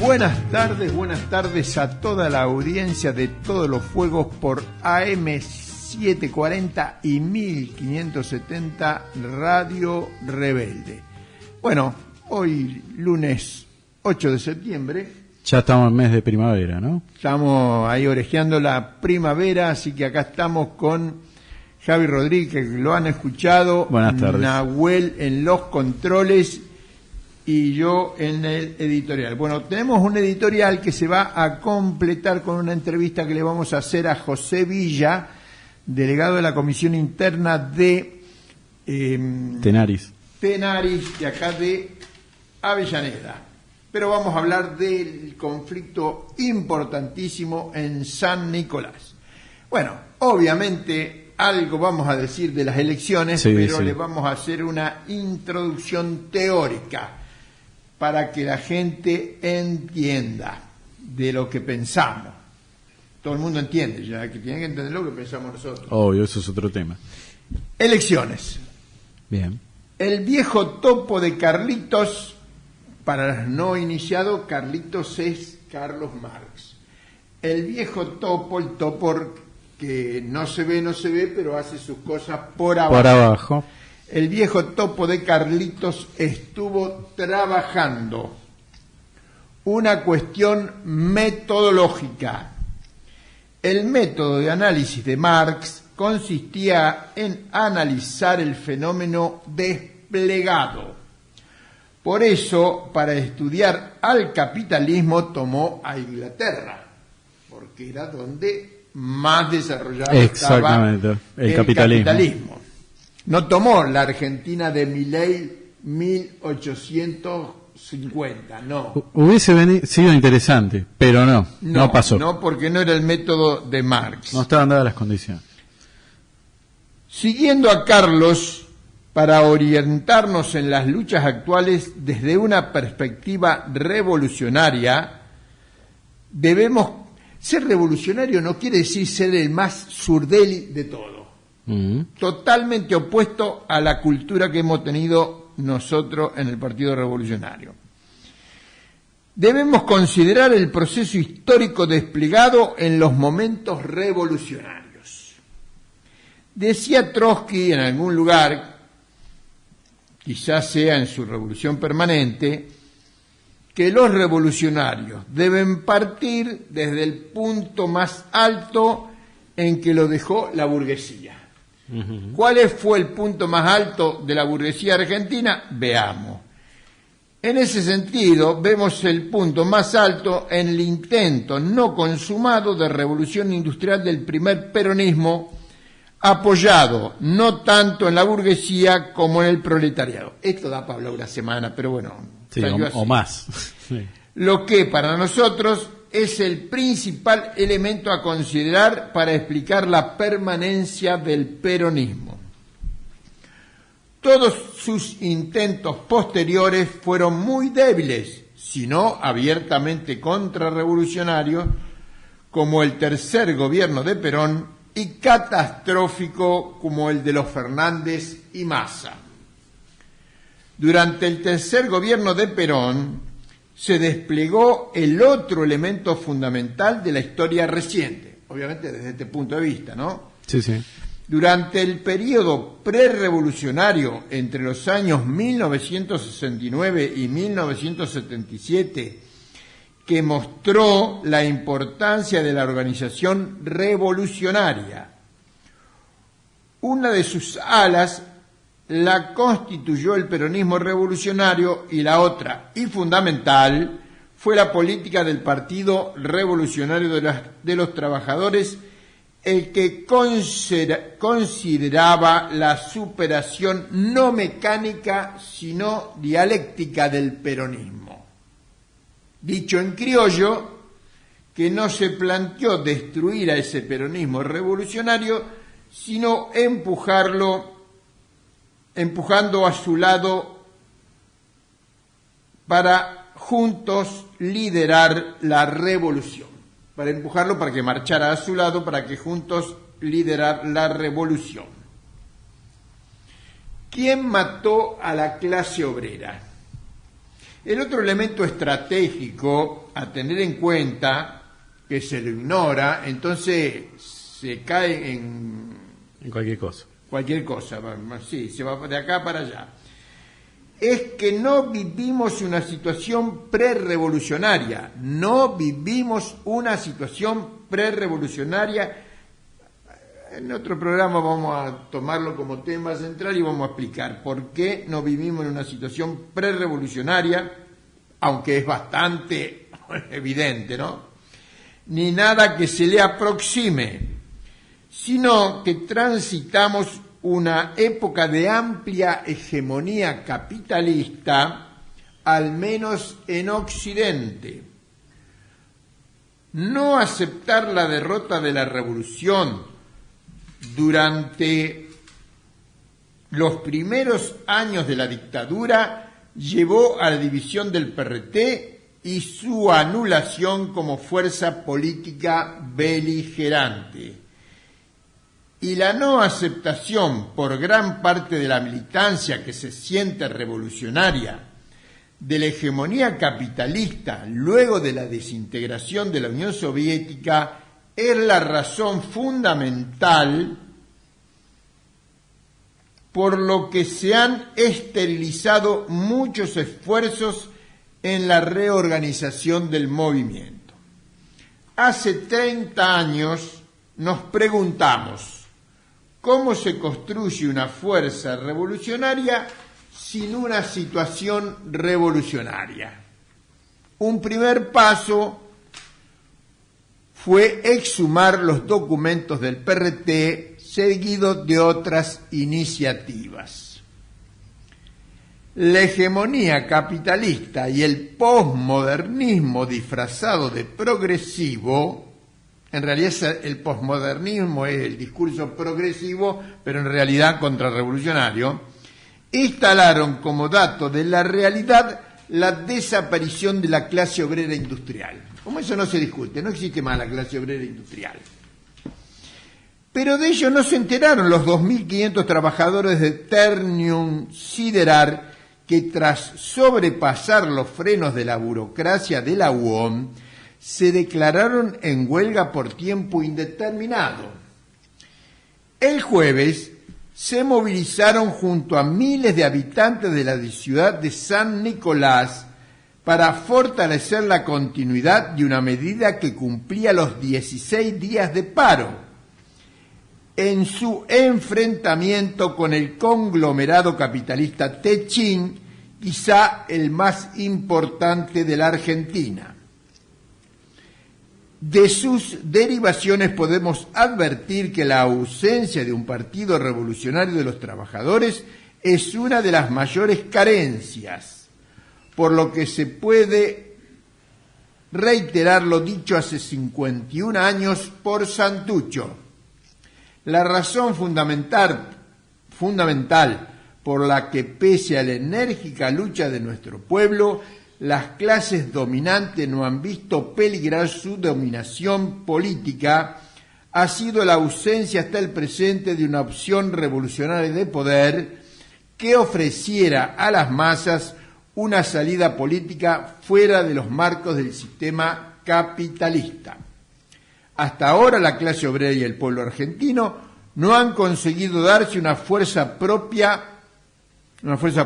Buenas tardes a toda la audiencia de Todos los Fuegos por AM 740 y 1570 Radio Rebelde. Bueno, hoy lunes 8 de septiembre. Ya estamos en mes de primavera, ¿no? Estamos ahí orejeando la primavera, así que acá estamos con Javi Rodríguez, que lo han escuchado. Buenas tardes. Nahuel en los controles y yo en el editorial. Bueno, tenemos un editorial que se va a completar con una entrevista que le vamos a hacer a José Villa, delegado de la Comisión Interna de Tenaris, de acá de Avellaneda. Pero vamos a hablar del conflicto importantísimo en San Nicolás. Bueno, obviamente algo vamos a decir de las elecciones, pero le vamos a hacer una introducción teórica para que la gente entienda de lo que pensamos. Todo el mundo entiende, ya que tienen que entender lo que pensamos nosotros. Obvio, eso es otro tema. Elecciones. Bien. El viejo topo de Carlitos, para los no iniciados, Carlitos es Carlos Marx. El viejo topo, el topo que no se ve, pero hace sus cosas por abajo. Por abajo. El viejo topo de Carlitos estuvo trabajando una cuestión metodológica. El método de análisis de Marx consistía en analizar el fenómeno desplegado. Por eso, para estudiar al capitalismo, tomó a Inglaterra, porque era donde más desarrollado estaba el capitalismo. No tomó la Argentina de Milei 1850, no. Hubiese sido interesante, pero no pasó. No, porque no era el método de Marx. No estaban dadas las condiciones. Siguiendo a Carlos, para orientarnos en las luchas actuales desde una perspectiva revolucionaria, debemos... Ser revolucionario no quiere decir ser el más surdeli de todo. Totalmente opuesto a la cultura que hemos tenido nosotros en el Partido Revolucionario. Debemos considerar el proceso histórico desplegado en los momentos revolucionarios. Decía Trotsky en algún lugar, quizás sea en su Revolución Permanente, que los revolucionarios deben partir desde el punto más alto en que lo dejó la burguesía. ¿Cuál fue el punto más alto de la burguesía argentina? Veamos. En ese sentido, vemos el punto más alto en el intento no consumado de revolución industrial del primer peronismo, apoyado no tanto en la burguesía como en el proletariado. Esto da para hablar una semana, pero bueno, sí, o más. Sí. Lo que para nosotros es el principal elemento a considerar para explicar la permanencia del peronismo. Todos sus intentos posteriores fueron muy débiles, si no abiertamente contrarrevolucionarios, como el tercer gobierno de Perón, y catastrófico como el de los Fernández y Massa. Durante el tercer gobierno de Perón se desplegó el otro elemento fundamental de la historia reciente, obviamente desde este punto de vista, ¿no? Sí, sí. Durante el periodo prerevolucionario entre los años 1969 y 1977, que mostró la importancia de la organización revolucionaria. Una de sus alas la constituyó el peronismo revolucionario y la otra, y fundamental, fue la política del Partido Revolucionario de los Trabajadores, el que consideraba la superación no mecánica, sino dialéctica del peronismo. Dicho en criollo, que no se planteó destruir a ese peronismo revolucionario, sino empujando a su lado para juntos liderar la revolución, para empujarlo para que marchara a su lado, para que juntos liderar la revolución. ¿Quién mató a la clase obrera? El otro elemento estratégico a tener en cuenta, que se lo ignora, entonces se cae en cualquier cosa. Cualquier cosa, sí, se va de acá para allá. Es que no vivimos una situación prerevolucionaria, no vivimos una situación prerevolucionaria. En otro programa vamos a tomarlo como tema central y vamos a explicar por qué no vivimos en una situación prerevolucionaria, aunque es bastante evidente, ¿no? Ni nada que se le aproxime, sino que transitamos una época de amplia hegemonía capitalista, al menos en Occidente. No aceptar la derrota de la revolución durante los primeros años de la dictadura llevó a la división del PRT y su anulación como fuerza política beligerante. Y la no aceptación por gran parte de la militancia que se siente revolucionaria de la hegemonía capitalista luego de la desintegración de la Unión Soviética es la razón fundamental por lo que se han esterilizado muchos esfuerzos en la reorganización del movimiento. Hace 30 años nos preguntamos cómo se construye una fuerza revolucionaria sin una situación revolucionaria. Un primer paso fue exhumar los documentos del PRT seguido de otras iniciativas. La hegemonía capitalista y el posmodernismo disfrazado de progresivo, en realidad el posmodernismo es el discurso progresivo, pero en realidad contrarrevolucionario, instalaron como dato de la realidad la desaparición de la clase obrera industrial. Como eso no se discute, no existe más la clase obrera industrial. Pero de ello no se enteraron los 2.500 trabajadores de Ternium Siderar que tras sobrepasar los frenos de la burocracia de la UOM se declararon en huelga por tiempo indeterminado. El jueves se movilizaron junto a miles de habitantes de la ciudad de San Nicolás para fortalecer la continuidad de una medida que cumplía los 16 días de paro en su enfrentamiento con el conglomerado capitalista Techin, quizá el más importante de la Argentina. De sus derivaciones podemos advertir que la ausencia de un partido revolucionario de los trabajadores es una de las mayores carencias, por lo que se puede reiterar lo dicho hace 51 años por Santucho. La razón fundamental por la que, pese a la enérgica lucha de nuestro pueblo, las clases dominantes no han visto peligrar su dominación política, ha sido la ausencia hasta el presente de una opción revolucionaria de poder que ofreciera a las masas una salida política fuera de los marcos del sistema capitalista. Hasta ahora la clase obrera y el pueblo argentino no han conseguido darse una fuerza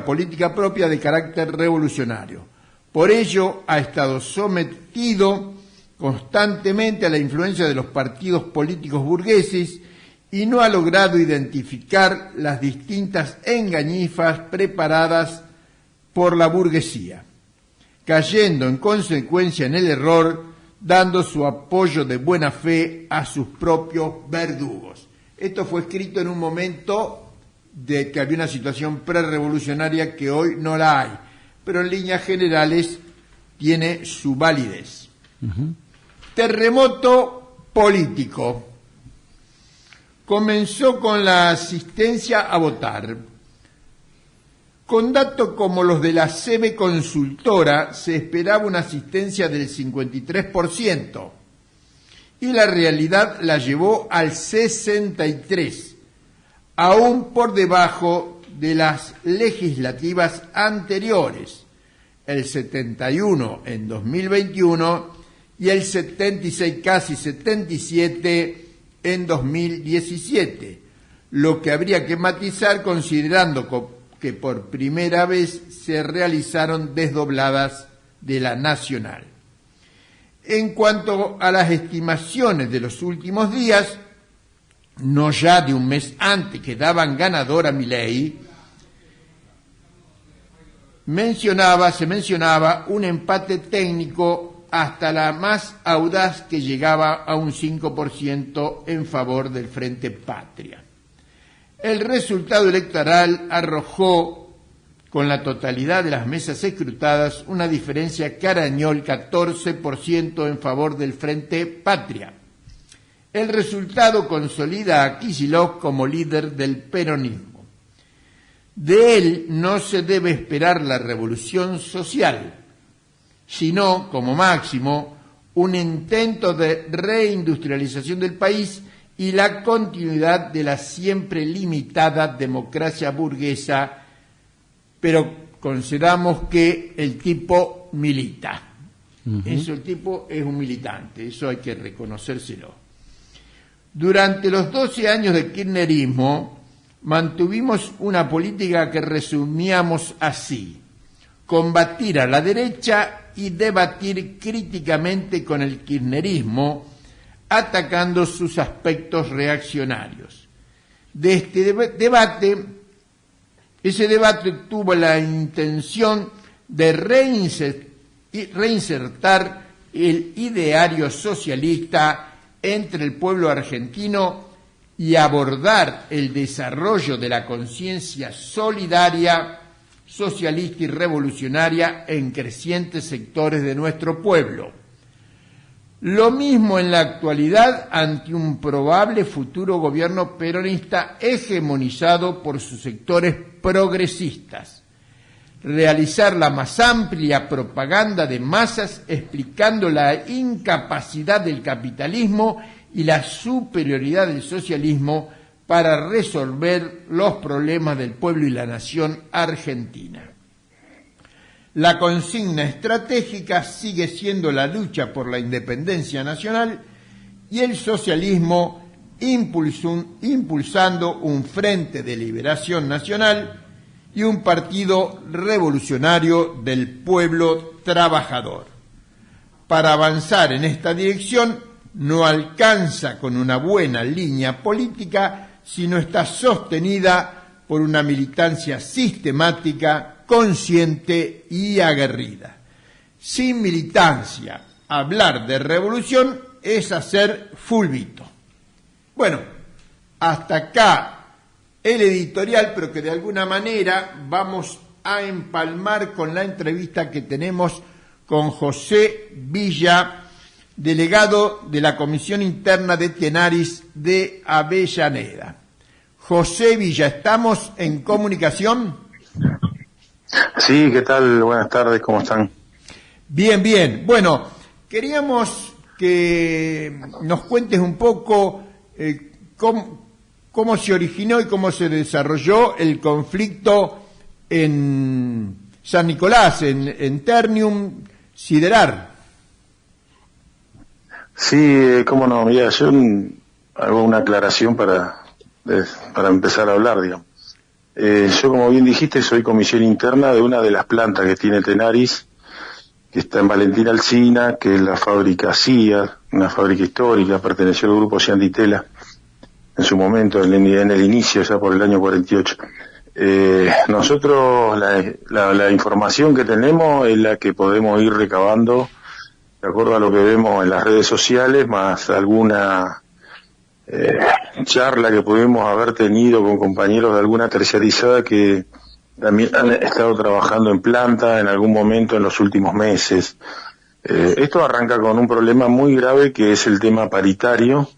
política propia de carácter revolucionario. Por ello ha estado sometido constantemente a la influencia de los partidos políticos burgueses y no ha logrado identificar las distintas engañifas preparadas por la burguesía, cayendo en consecuencia en el error, dando su apoyo de buena fe a sus propios verdugos. Esto fue escrito en un momento de que había una situación prerevolucionaria que hoy no la hay, pero en líneas generales tiene su validez. Terremoto político. Comenzó con la asistencia a votar. Con datos como los de la CB Consultora se esperaba una asistencia del 53% y la realidad la llevó al 63%, aún por debajo de las legislativas anteriores. el 71 en 2021 y el 76, casi 77 en 2017, lo que habría que matizar considerando que por primera vez se realizaron desdobladas de la nacional. En cuanto a las estimaciones de los últimos días, no ya de un mes antes que daban ganador a Milei, se mencionaba un empate técnico hasta la más audaz que llegaba a un 5% en favor del Frente Patria. El resultado electoral arrojó, con la totalidad de las mesas escrutadas, una diferencia que arañó el 14% en favor del Frente Patria. El resultado consolida a Kicillof como líder del peronismo. De él no se debe esperar la revolución social, sino, como máximo, un intento de reindustrialización del país y la continuidad de la siempre limitada democracia burguesa, pero consideramos que el tipo milita. Eso, el tipo es un militante, eso hay que reconocérselo. Durante los 12 años de kirchnerismo mantuvimos una política que resumíamos así: combatir a la derecha y debatir críticamente con el kirchnerismo, atacando sus aspectos reaccionarios. De este ese debate tuvo la intención de reinsertar el ideario socialista entre el pueblo argentino y abordar el desarrollo de la conciencia solidaria, socialista y revolucionaria en crecientes sectores de nuestro pueblo. Lo mismo en la actualidad ante un probable futuro gobierno peronista hegemonizado por sus sectores progresistas. Realizar la más amplia propaganda de masas explicando la incapacidad del capitalismo y la superioridad del socialismo para resolver los problemas del pueblo y la nación argentina. La consigna estratégica sigue siendo la lucha por la independencia nacional y el socialismo impulsando un frente de liberación nacional y un partido revolucionario del pueblo trabajador. Para avanzar en esta dirección no alcanza con una buena línea política, sino está sostenida por una militancia sistemática, consciente y aguerrida. Sin militancia, hablar de revolución es hacer fulbito. Bueno, hasta acá el editorial, pero que de alguna manera vamos a empalmar con la entrevista que tenemos con José Villa, delegado de la Comisión Interna de Tenaris de Avellaneda. José Villa, ¿estamos en comunicación? Sí, ¿qué tal? Buenas tardes, ¿cómo están? Bien, bien. Bueno, queríamos que nos cuentes un poco cómo se originó y cómo se desarrolló el conflicto en San Nicolás, en Ternium Siderar. Sí, cómo no, mira, yo hago una aclaración para empezar a hablar, digamos. Yo, como bien dijiste, soy comisión interna de una de las plantas que tiene Tenaris, que está en Valentín Alsina, que es la fábrica CIA, una fábrica histórica, perteneció al grupo Cianditela en su momento, en el inicio, ya por el año 48. Nosotros la información que tenemos es la que podemos ir recabando de acuerdo a lo que vemos en las redes sociales, más alguna charla que pudimos haber tenido con compañeros de alguna terciarizada que también han estado trabajando en planta en algún momento en los últimos meses. Esto arranca con un problema muy grave que es el tema paritario,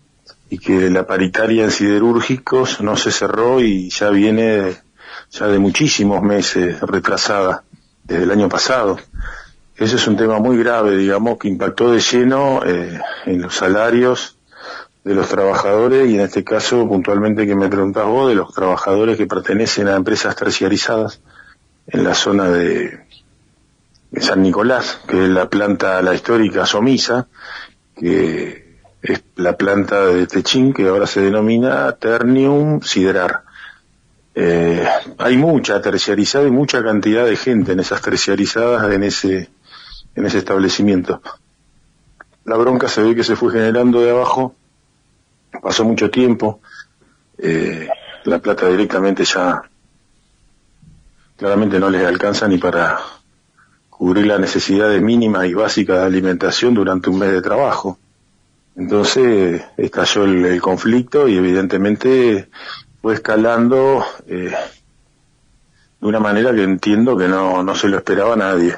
y que la paritaria en siderúrgicos no se cerró y ya viene ya de muchísimos meses retrasada, desde el año pasado. Ese es un tema muy grave, digamos, que impactó de lleno en los salarios de los trabajadores, y en este caso puntualmente que me preguntás vos, de los trabajadores que pertenecen a empresas terciarizadas en la zona de San Nicolás, que es la planta, la histórica Somisa, que es la planta de Techín, que ahora se denomina Ternium Siderar. Hay mucha terciarizada y mucha cantidad de gente en esas terciarizadas, en ese establecimiento. La bronca se ve que se fue generando de abajo, pasó mucho tiempo, la plata directamente ya claramente no les alcanza ni para cubrir las necesidades mínimas y básicas de alimentación durante un mes de trabajo. Entonces estalló el conflicto y evidentemente fue escalando de una manera que entiendo que no se lo esperaba a nadie.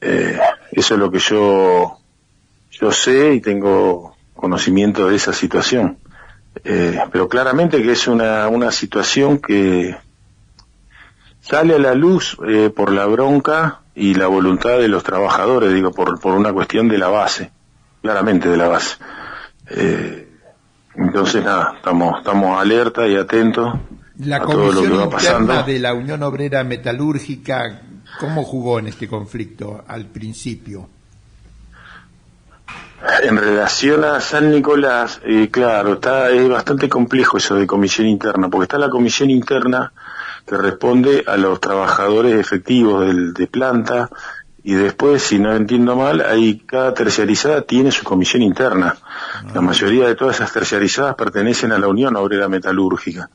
Eso es lo que yo sé y tengo conocimiento de esa situación. Pero claramente que es una situación que sale a la luz por la bronca y la voluntad de los trabajadores, digo, por una cuestión de la base, claramente de la base. Entonces nada, estamos alerta y atentos La a todo lo que va Comisión pasando. Interna de la Unión Obrera Metalúrgica, ¿cómo jugó en este conflicto al principio? En relación a San Nicolás, claro, es bastante complejo eso de comisión interna, porque está la comisión interna que responde a los trabajadores efectivos de planta, y después, si no entiendo mal, cada terciarizada tiene su comisión interna. La mayoría de todas esas terciarizadas pertenecen a la Unión Obrera Metalúrgica.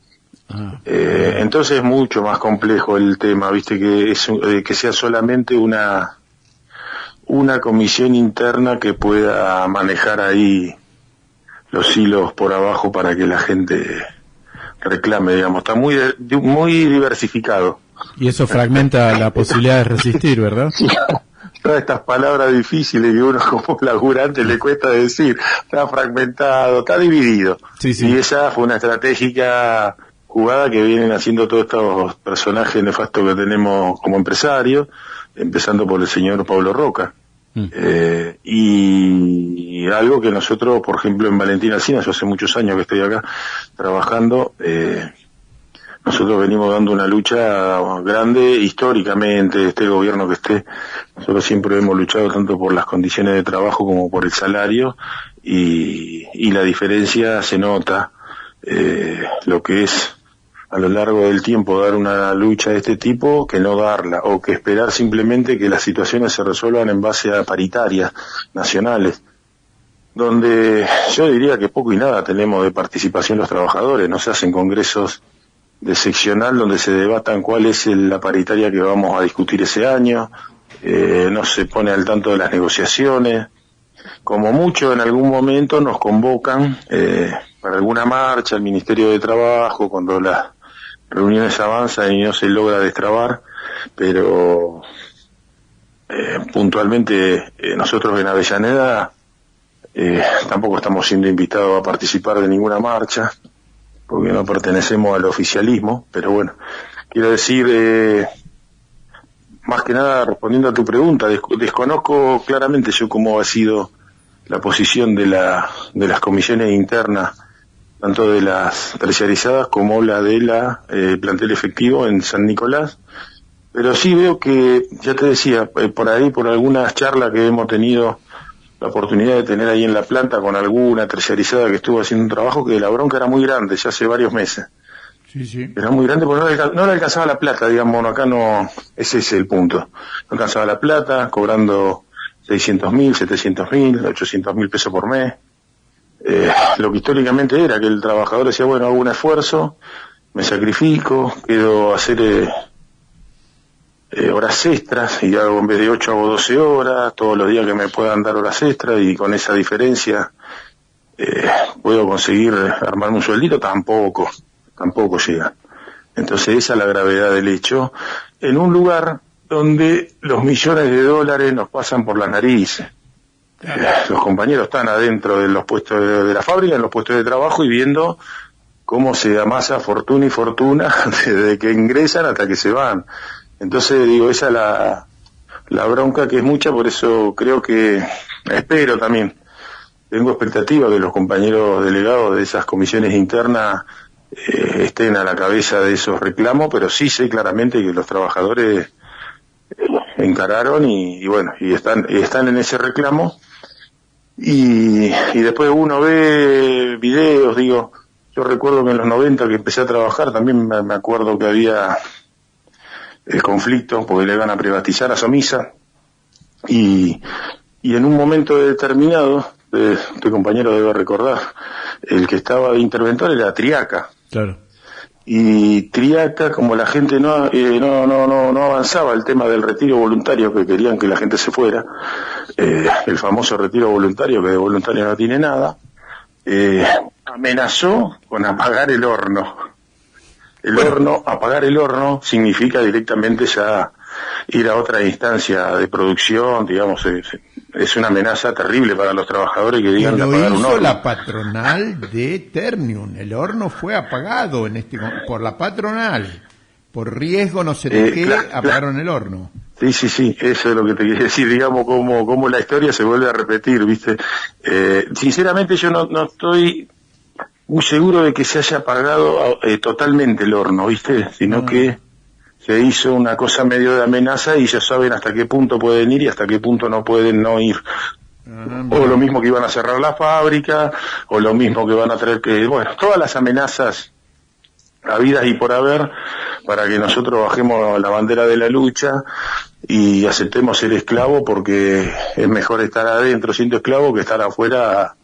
Entonces es mucho más complejo el tema, viste, que sea solamente una comisión interna que pueda manejar ahí los hilos por abajo para que la gente reclame, digamos. Está muy diversificado. Y eso fragmenta la posibilidad de resistir, ¿verdad? Todas estas palabras difíciles que uno como laburante le cuesta decir, está fragmentado, está dividido. Sí, sí. Y esa fue una estratégica jugada que vienen haciendo todos estos personajes nefastos que tenemos como empresarios, empezando por el señor Pablo Roca. Y algo que nosotros, por ejemplo, en Valentín Alsina, yo hace muchos años que estoy acá trabajando, nosotros venimos dando una lucha grande históricamente, esté el gobierno que esté. Nosotros siempre hemos luchado tanto por las condiciones de trabajo como por el salario, y la diferencia se nota, lo que es a lo largo del tiempo dar una lucha de este tipo que no darla, o que esperar simplemente que las situaciones se resuelvan en base a paritarias nacionales, donde yo diría que poco y nada tenemos de participación los trabajadores. No se hacen congresos de seccional donde se debatan cuál es la paritaria que vamos a discutir ese año, no se pone al tanto de las negociaciones. Como mucho en algún momento nos convocan para alguna marcha al Ministerio de Trabajo cuando las reuniones avanzan y no se logra destrabar, pero puntualmente nosotros en Avellaneda tampoco estamos siendo invitados a participar de ninguna marcha porque no pertenecemos al oficialismo. Pero bueno, quiero decir, más que nada respondiendo a tu pregunta, desconozco claramente yo cómo ha sido la posición de las comisiones internas, tanto de las terciarizadas como la de la plantel efectivo en San Nicolás, pero sí veo que, ya te decía, por ahí, por algunas charlas que hemos tenido la oportunidad de tener ahí en la planta con alguna terciarizada que estuvo haciendo un trabajo, que la bronca era muy grande, ya hace varios meses. Sí, sí. Era muy grande porque no le alcanzaba la plata, digamos, acá no, ese es el punto. No alcanzaba la plata, cobrando 600.000, 700.000, 800.000 pesos por mes. Lo que históricamente era que el trabajador decía, bueno, hago un esfuerzo, me sacrifico, quiero hacer horas extras, y hago, en vez de 8 hago 12 horas, todos los días que me puedan dar horas extras, y con esa diferencia puedo conseguir armarme un sueldito. Tampoco llega. Entonces esa es la gravedad del hecho, en un lugar donde los millones de dólares nos pasan por las narices. Los compañeros están adentro de los puestos de la fábrica, en los puestos de trabajo, y viendo cómo se amasa fortuna y fortuna desde que ingresan hasta que se van. Entonces digo, esa es la bronca, que es mucha. Por eso creo que, espero también, tengo expectativa que los compañeros delegados de esas comisiones internas estén a la cabeza de esos reclamos, pero sí sé claramente que los trabajadores encararon y bueno, y están en ese reclamo. Y después uno ve videos, digo, yo recuerdo que en los 90 que empecé a trabajar también me acuerdo que había el conflicto porque le iban a privatizar a Somisa y en un momento determinado, este compañero debe recordar, el que estaba de interventor era Triaca. Claro. Y Triaca, como la gente no avanzaba el tema del retiro voluntario, que querían que la gente se fuera, el famoso retiro voluntario, que de voluntario no tiene nada, amenazó con apagar el horno. Apagar el horno significa directamente ya ir a otra instancia de producción, digamos, es una amenaza terrible para los trabajadores que digan de apagar un horno. Lo hizo la patronal de Ternium, el horno fue apagado por la patronal, por riesgo no sé de qué, apagaron el horno. Sí, eso es lo que te quería decir, digamos, cómo la historia se vuelve a repetir, ¿viste? Sinceramente yo no estoy muy seguro de que se haya apagado totalmente el horno, ¿viste? Sino que se hizo una cosa medio de amenaza y ya saben hasta qué punto pueden ir y hasta qué punto no pueden no ir. O lo mismo que iban a cerrar la fábrica, o lo mismo que van a tener que... Bueno, todas las amenazas habidas y por haber para que nosotros bajemos la bandera de la lucha y aceptemos ser esclavo, porque es mejor estar adentro siendo esclavo que estar afuera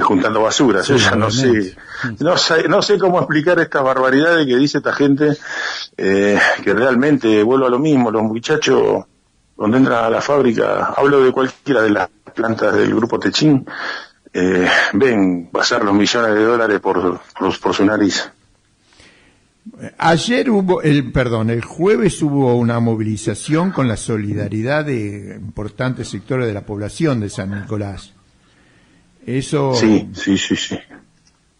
juntando basura. Yo ya no sé cómo explicar estas barbaridades que dice esta gente, que realmente vuelvo a lo mismo. Los muchachos cuando entran a la fábrica, hablo de cualquiera de las plantas del grupo Techín, ven pasar los millones de dólares por su nariz. Ayer el jueves hubo una movilización con la solidaridad de importantes sectores de la población de San Nicolás. Eso sí.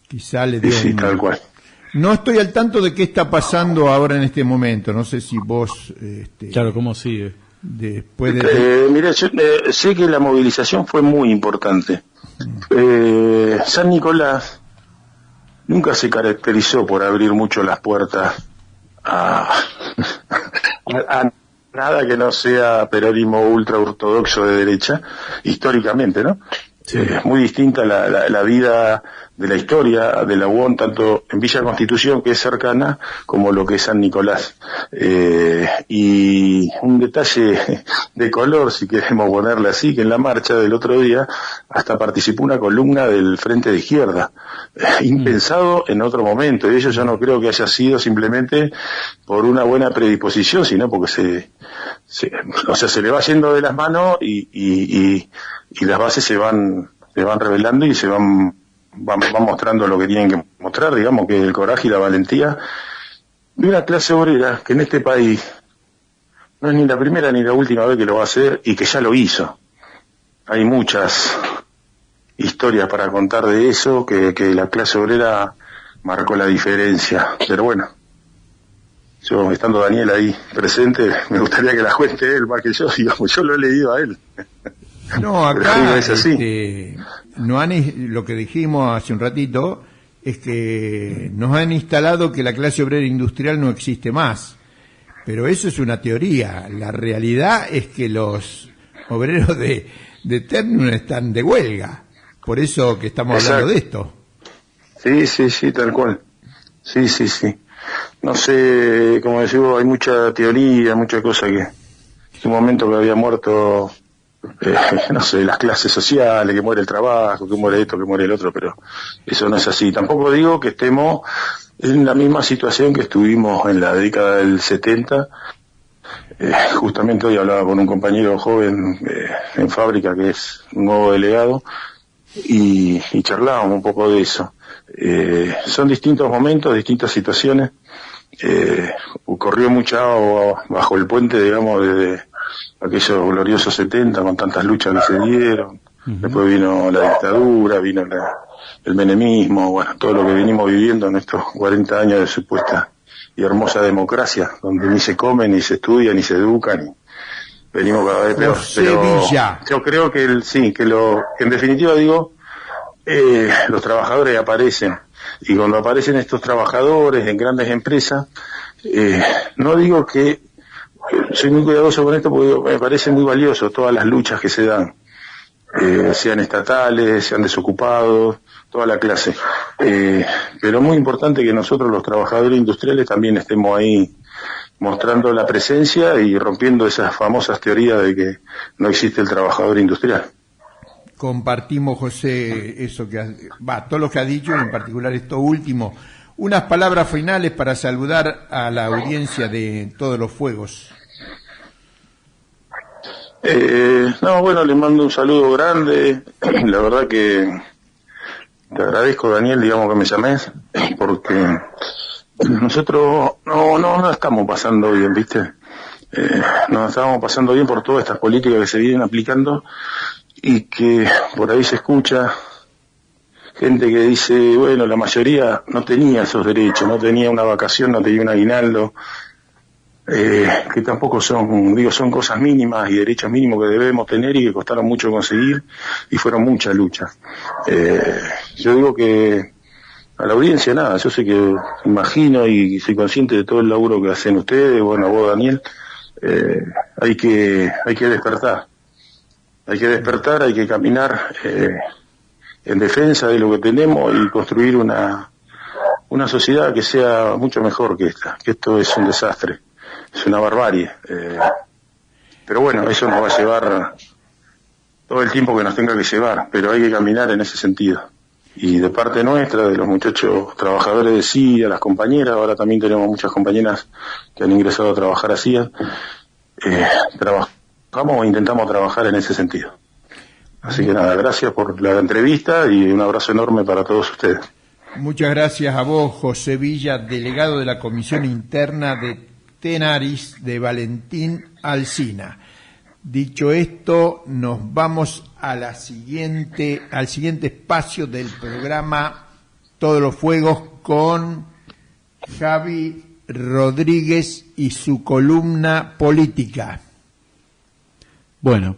Quizá le dio tal cual. No estoy al tanto de qué está pasando ahora en este momento. No sé si vos... Claro, ¿cómo sigue? Después de... Mira, yo sé que la movilización fue muy importante. San Nicolás nunca se caracterizó por abrir mucho las puertas a nada que no sea peronismo ultra ortodoxo de derecha, históricamente, ¿no? Sí. Muy distinta la vida de la historia de la UON, tanto en Villa Constitución, que es cercana, como lo que es San Nicolás. Y un detalle de color, si queremos ponerle así, que en la marcha del otro día hasta participó una columna del Frente de Izquierda, impensado en otro momento, y eso yo no creo que haya sido simplemente por una buena predisposición, sino porque se le va yendo de las manos y las bases se van revelando y se van mostrando lo que tienen que mostrar, digamos, que el coraje y la valentía de una clase obrera que en este país no es ni la primera ni la última vez que lo va a hacer y que ya lo hizo. Hay muchas historias para contar de eso, que la clase obrera marcó la diferencia, pero bueno, yo estando Daniel ahí presente, me gustaría que la cuente él más que yo, digamos, yo lo he leído a él. No, acá es así. Lo que dijimos hace un ratito es que nos han instalado que la clase obrera industrial no existe más, pero eso es una teoría. La realidad es que los obreros de Ternium están de huelga, por eso que estamos hablando de esto. Sí, tal cual. Sí. No sé, como decimos, hay mucha teoría, mucha cosa que en un momento que había muerto, no sé, las clases sociales, que muere el trabajo, que muere esto, que muere el otro, pero eso no es así. Tampoco digo que estemos en la misma situación que estuvimos en la década del 70. Justamente hoy hablaba con un compañero joven en fábrica que es un nuevo delegado y charlábamos un poco de eso. Son distintos momentos, distintas situaciones. Corrió mucha agua bajo el puente, digamos, desde aquellos gloriosos 70 con tantas luchas que se dieron. Después vino la dictadura, vino el menemismo, bueno, todo lo que venimos viviendo en estos 40 años de supuesta y hermosa democracia, donde ni se come, ni se estudia, ni se educa, ni venimos cada vez peor. Pero yo creo que en definitiva digo, los trabajadores aparecen, y cuando aparecen estos trabajadores en grandes empresas, no digo que soy muy cuidadoso con esto porque me parece muy valioso todas las luchas que se dan, sean estatales, sean desocupados, toda la clase. Pero es muy importante que nosotros los trabajadores industriales también estemos ahí mostrando la presencia y rompiendo esas famosas teorías de que no existe el trabajador industrial. Compartimos, José, eso todo lo que ha dicho, y en particular esto último. Unas palabras finales para saludar a la audiencia de Todos los Fuegos. Bueno, le mando un saludo grande. La verdad que te agradezco, Daniel, digamos que me llames, porque nosotros no estamos pasando bien, ¿viste? No estamos pasando bien por todas estas políticas que se vienen aplicando y que por ahí se escucha gente que dice, bueno, la mayoría no tenía esos derechos, no tenía una vacación, no tenía un aguinaldo, que tampoco son cosas mínimas y derechos mínimos que debemos tener y que costaron mucho conseguir y fueron muchas luchas. Yo digo que a la audiencia nada, yo sé que imagino y soy consciente de todo el laburo que hacen ustedes, bueno, vos, Daniel, hay que despertar, hay que caminar en defensa de lo que tenemos y construir una sociedad que sea mucho mejor que esta, que esto es un desastre, es una barbarie, pero bueno, eso nos va a llevar todo el tiempo que nos tenga que llevar, pero hay que caminar en ese sentido. Y de parte nuestra, de los muchachos trabajadores de CIA, las compañeras, ahora también tenemos muchas compañeras que han ingresado a trabajar a CIA, trabajamos e intentamos trabajar en ese sentido. Así que nada, gracias por la entrevista y un abrazo enorme para todos ustedes. Muchas gracias a vos, José Villa, delegado de la Comisión Interna de Tenaris de Valentín Alsina. Dicho esto, nos vamos a al siguiente espacio del programa Todos los Fuegos con Javi Rodríguez y su columna política. Bueno,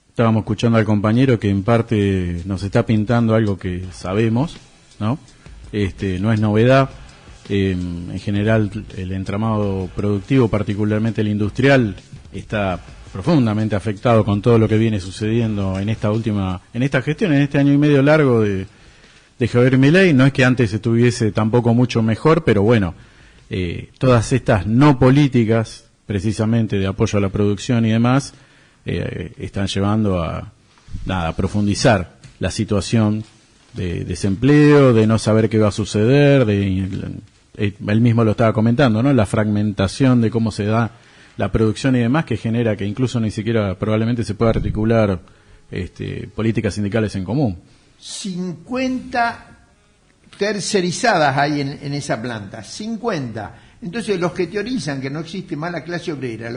estábamos escuchando al compañero que en parte nos está pintando algo que sabemos, ¿no? No es novedad. En general, el entramado productivo, particularmente el industrial, está profundamente afectado con todo lo que viene sucediendo en esta gestión, en este año y medio largo de Javier Milei. No es que antes estuviese tampoco mucho mejor, pero bueno, todas estas no políticas, precisamente de apoyo a la producción y demás, están llevando a profundizar la situación de desempleo, de no saber qué va a suceder, él mismo lo estaba comentando, ¿no? La fragmentación de cómo se da la producción y demás, que genera que incluso ni siquiera probablemente se pueda articular políticas sindicales en común. 50 tercerizadas hay en esa planta, 50. Entonces los que teorizan que no existe más la clase obrera,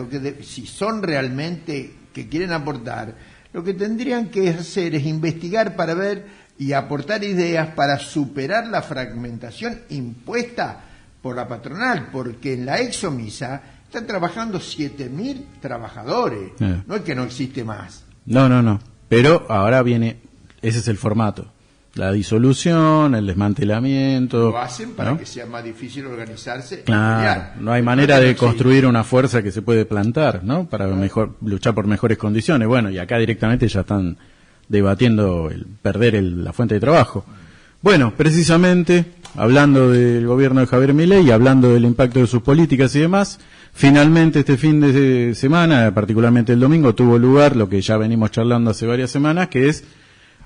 si son realmente que quieren aportar, lo que tendrían que hacer es investigar para ver y aportar ideas para superar la fragmentación impuesta por la patronal, porque en la Exomisa están trabajando 7.000 trabajadores, no es que no existe más. No, pero ahora viene, ese es el formato, la disolución, el desmantelamiento. Lo hacen para que sea más difícil organizarse. Claro, no hay manera de construir una fuerza que se puede plantar, ¿no? Para luchar por mejores condiciones. Bueno, y acá directamente ya están debatiendo el perder la fuente de trabajo. Bueno, precisamente, hablando del gobierno de Javier Milei y hablando del impacto de sus políticas y demás, finalmente este fin de semana, particularmente el domingo, tuvo lugar lo que ya venimos charlando hace varias semanas, que es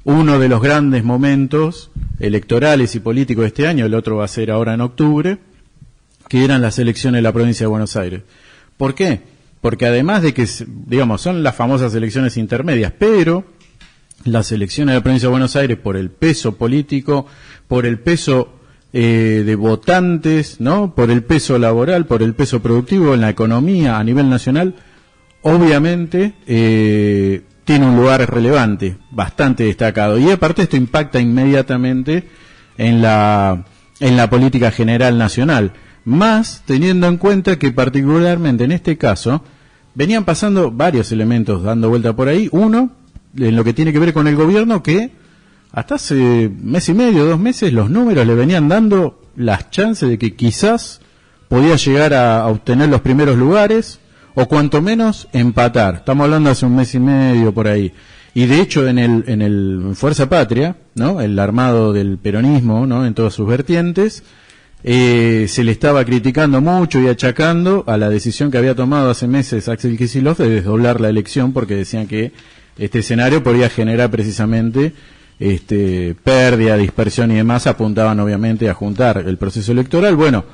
uno de los grandes momentos electorales y políticos de este año, el otro va a ser ahora en octubre, que eran las elecciones de la provincia de Buenos Aires. ¿Por qué? Porque además de que, digamos, son las famosas elecciones intermedias, pero las elecciones de la provincia de Buenos Aires, por el peso político, por el peso de votantes, ¿no? Por el peso laboral, por el peso productivo en la economía a nivel nacional, obviamente tiene un lugar relevante, bastante destacado. Y aparte esto impacta inmediatamente en la política general nacional, más teniendo en cuenta que particularmente en este caso venían pasando varios elementos dando vuelta por ahí. Uno, en lo que tiene que ver con el gobierno, que hasta hace mes y medio, 2 meses, los números le venían dando las chances de que quizás podía llegar a obtener los primeros lugares o cuanto menos empatar. Estamos hablando hace un mes y medio por ahí. Y de hecho en el Fuerza Patria, ¿no? El armado del peronismo, ¿no? En todas sus vertientes, se le estaba criticando mucho y achacando a la decisión que había tomado hace meses Axel Kicillof de desdoblar la elección, porque decían que este escenario podría generar precisamente pérdida, dispersión y demás. Apuntaban obviamente a juntar el proceso electoral. Bueno,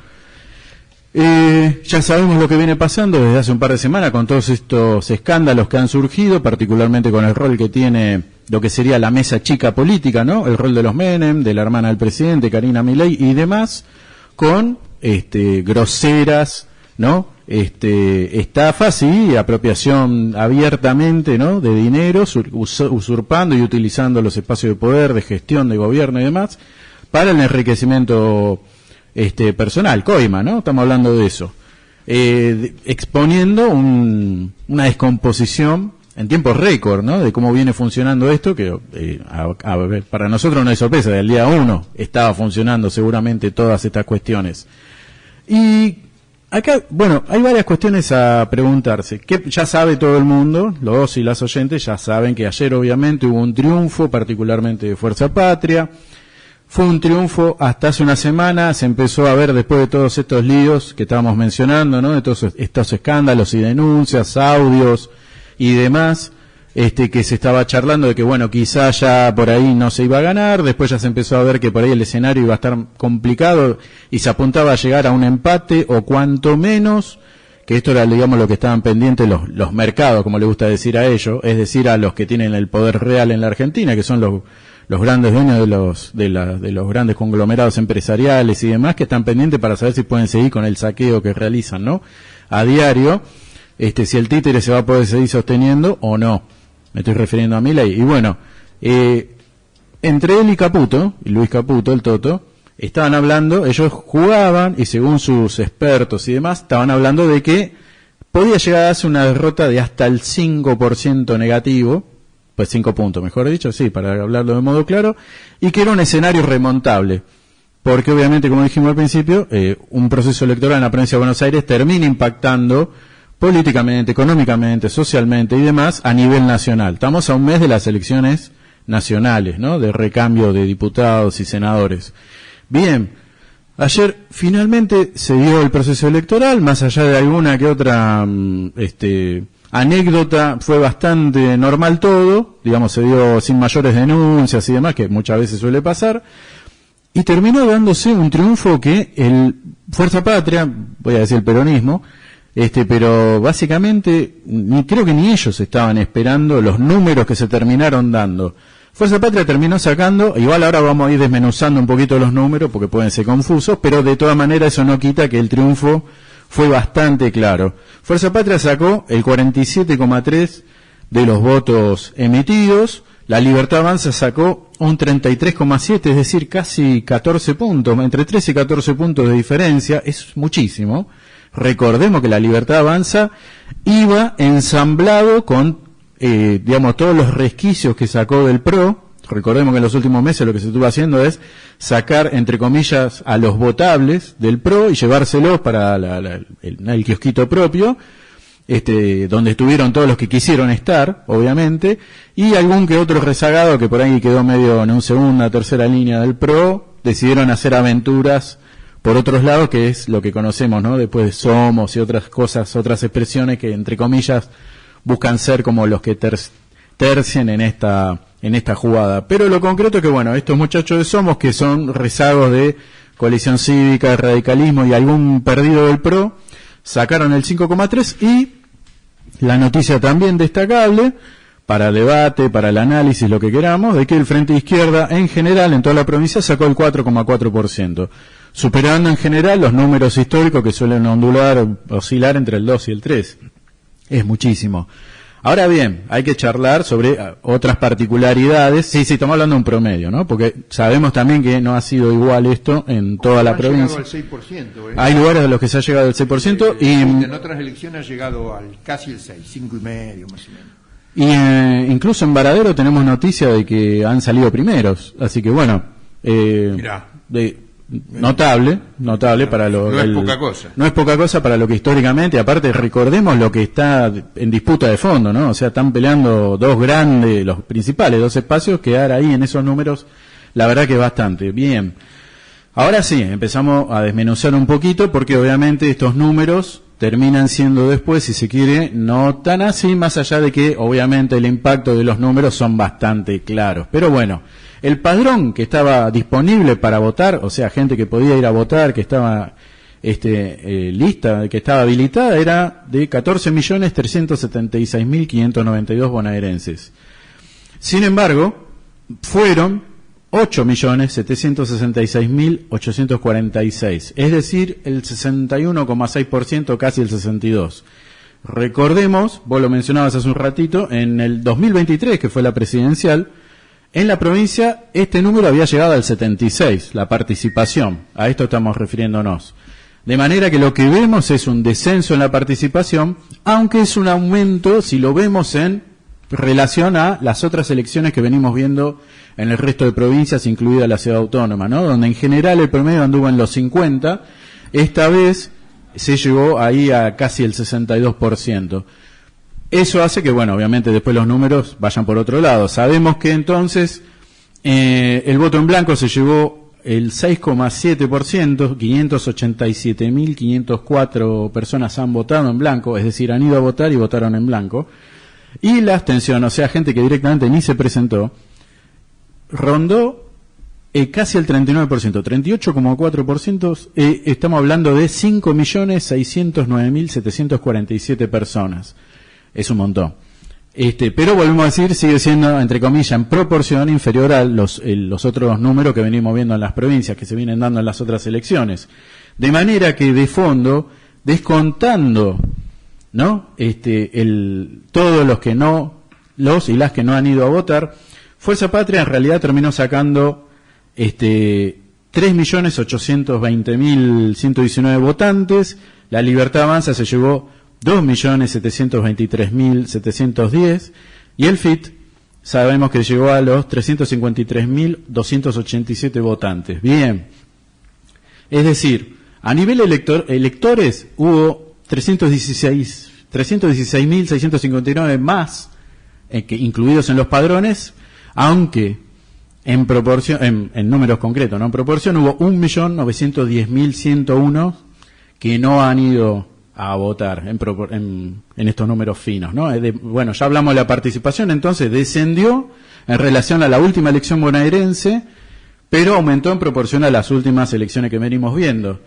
ya sabemos lo que viene pasando desde hace un par de semanas con todos estos escándalos que han surgido, particularmente con el rol que tiene lo que sería la mesa chica política, ¿no? El rol de los Menem, de la hermana del presidente, Karina Milei y demás, con groseras, ¿no? Estafas y apropiación abiertamente, ¿no? De dinero, usurpando y utilizando los espacios de poder, de gestión, de gobierno y demás, para el enriquecimiento personal, coima, ¿no? Estamos hablando de eso. Exponiendo una descomposición en tiempo récord, ¿no? De cómo viene funcionando esto, que a ver, para nosotros no hay sorpresa, del día 1 estaba funcionando seguramente todas estas cuestiones. Y acá, bueno, hay varias cuestiones a preguntarse, que ya sabe todo el mundo, los y las oyentes ya saben que ayer obviamente hubo un triunfo, particularmente de Fuerza Patria. Fue un triunfo hasta hace una semana, se empezó a ver después de todos estos líos que estábamos mencionando, ¿no? De todos estos escándalos y denuncias, audios y demás, que se estaba charlando de que, bueno, quizá ya por ahí no se iba a ganar. Después ya se empezó a ver que por ahí el escenario iba a estar complicado y se apuntaba a llegar a un empate o cuanto menos, que esto era, digamos, lo que estaban pendientes los mercados, como le gusta decir a ellos, es decir, a los que tienen el poder real en la Argentina, que son los grandes dueños de los grandes conglomerados empresariales y demás, que están pendientes para saber si pueden seguir con el saqueo que realizan, ¿no? A diario, si el títere se va a poder seguir sosteniendo o no. Me estoy refiriendo a Milei. Y bueno, entre él y Caputo, y Luis Caputo, el Toto, estaban hablando, ellos jugaban, y según sus expertos y demás, estaban hablando de que podía llegar a darse una derrota de hasta el 5% negativo, pues 5 puntos, mejor dicho, sí, para hablarlo de modo claro, y que era un escenario remontable, porque obviamente, como dijimos al principio, un proceso electoral en la provincia de Buenos Aires termina impactando políticamente, económicamente, socialmente y demás a nivel nacional. Estamos a un mes de las elecciones nacionales, ¿no? De recambio de diputados y senadores. Bien, ayer finalmente se dio el proceso electoral, más allá de alguna que otra anécdota, fue bastante normal todo, digamos, se dio sin mayores denuncias y demás, que muchas veces suele pasar, y terminó dándose un triunfo que el Fuerza Patria, voy a decir el peronismo, pero básicamente creo que ni ellos estaban esperando los números que se terminaron dando. Fuerza Patria terminó sacando, igual ahora vamos a ir desmenuzando un poquito los números porque pueden ser confusos, pero de todas maneras eso no quita que el triunfo fue bastante claro. Fuerza Patria sacó el 47,3% de los votos emitidos, la Libertad Avanza sacó un 33,7%, es decir, casi 14 puntos, entre 13 y 14 puntos de diferencia, es muchísimo. Recordemos que la Libertad Avanza iba ensamblado con, digamos, todos los resquicios que sacó del PRO. Recordemos que en los últimos meses lo que se estuvo haciendo es sacar, entre comillas, a los votables del PRO y llevárselos para el kiosquito propio, donde estuvieron todos los que quisieron estar, obviamente, y algún que otro rezagado que por ahí quedó medio en una segunda, tercera línea del PRO, decidieron hacer aventuras por otros lados, que es lo que conocemos, ¿no? Después de Somos y otras cosas, otras expresiones que, entre comillas, buscan ser como los que tercien en esta jugada. Pero lo concreto es que, bueno, estos muchachos de Somos, que son rezagos de Coalición Cívica, de radicalismo y algún perdido del PRO, sacaron el 5,3%, y la noticia también destacable, para el debate, para el análisis, lo que queramos, de que el Frente Izquierda, en general, en toda la provincia, sacó el 4,4%. Superando en general los números históricos que suelen oscilar entre el 2 y el 3. Es muchísimo. Ahora bien, hay que charlar sobre otras particularidades. Sí, estamos hablando de un promedio, ¿no? Porque sabemos también que no ha sido igual esto en toda la provincia. Ha llegado al 6%. Hay lugares de los que se ha llegado al 6%. Y en otras elecciones ha llegado al casi el 6, 5,5 más o menos. Y incluso en Varadero tenemos noticia de que han salido primeros. Así que bueno, Mirá. notable para lo... No es poca cosa. No es poca cosa para lo que históricamente, aparte recordemos lo que está en disputa de fondo, ¿no? O sea, están peleando dos grandes, los principales, dos espacios, quedar ahí en esos números, la verdad que bastante. Bien. Ahora sí, empezamos a desmenuzar un poquito, porque obviamente estos números terminan siendo después, si se quiere, no tan así, más allá de que obviamente el impacto de los números son bastante claros. Pero bueno, el padrón que estaba disponible para votar, o sea, gente que podía ir a votar, que estaba lista, que estaba habilitada, era de 14.376.592 bonaerenses. Sin embargo, fueron 8.766.846, es decir, el 61,6%, casi el 62%. Recordemos, vos lo mencionabas hace un ratito, en el 2023, que fue la presidencial, en la provincia este número había llegado al 76%, la participación, a esto estamos refiriéndonos. De manera que lo que vemos es un descenso en la participación, aunque es un aumento si lo vemos en relación a las otras elecciones que venimos viendo en el resto de provincias, incluida la ciudad autónoma, ¿no? Donde en general el promedio anduvo en los 50%, esta vez se llegó ahí a casi el 62%. Eso hace que, bueno, obviamente después los números vayan por otro lado. Sabemos que entonces el voto en blanco se llevó el 6,7%, 587.504 personas han votado en blanco, es decir, han ido a votar y votaron en blanco. Y la abstención, o sea, gente que directamente ni se presentó, rondó casi el 39%, 38,4%, estamos hablando de 5.609.747 personas. Es un montón. Pero volvemos a decir, sigue siendo, entre comillas, en proporción inferior a los otros números que venimos viendo en las provincias, que se vienen dando en las otras elecciones. De manera que, de fondo, descontando, ¿no? Todos los que no, los y las que no han ido a votar, Fuerza Patria en realidad terminó sacando 3.820.119 votantes. La Libertad Avanza se llevó 2.723.710 y el FIT sabemos que llegó a los 353.287 votantes. Bien, es decir, a nivel electores hubo 316.659 más que incluidos en los padrones, aunque en proporción, en números concretos, no en proporción, hubo 1.910.101 que no han ido a votar en estos números finos, ¿no? Bueno, ya hablamos de la participación, entonces descendió en relación a la última elección bonaerense, pero aumentó en proporción a las últimas elecciones que venimos viendo.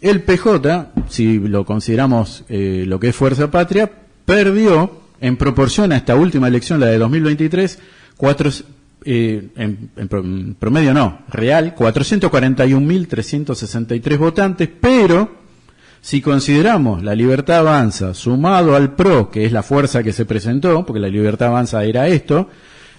El PJ, si lo consideramos lo que es Fuerza Patria, perdió en proporción a esta última elección, la de 2023, en promedio no, real, 441.363 votantes, pero si consideramos la Libertad Avanza sumado al PRO, que es la fuerza que se presentó, porque la Libertad Avanza era esto,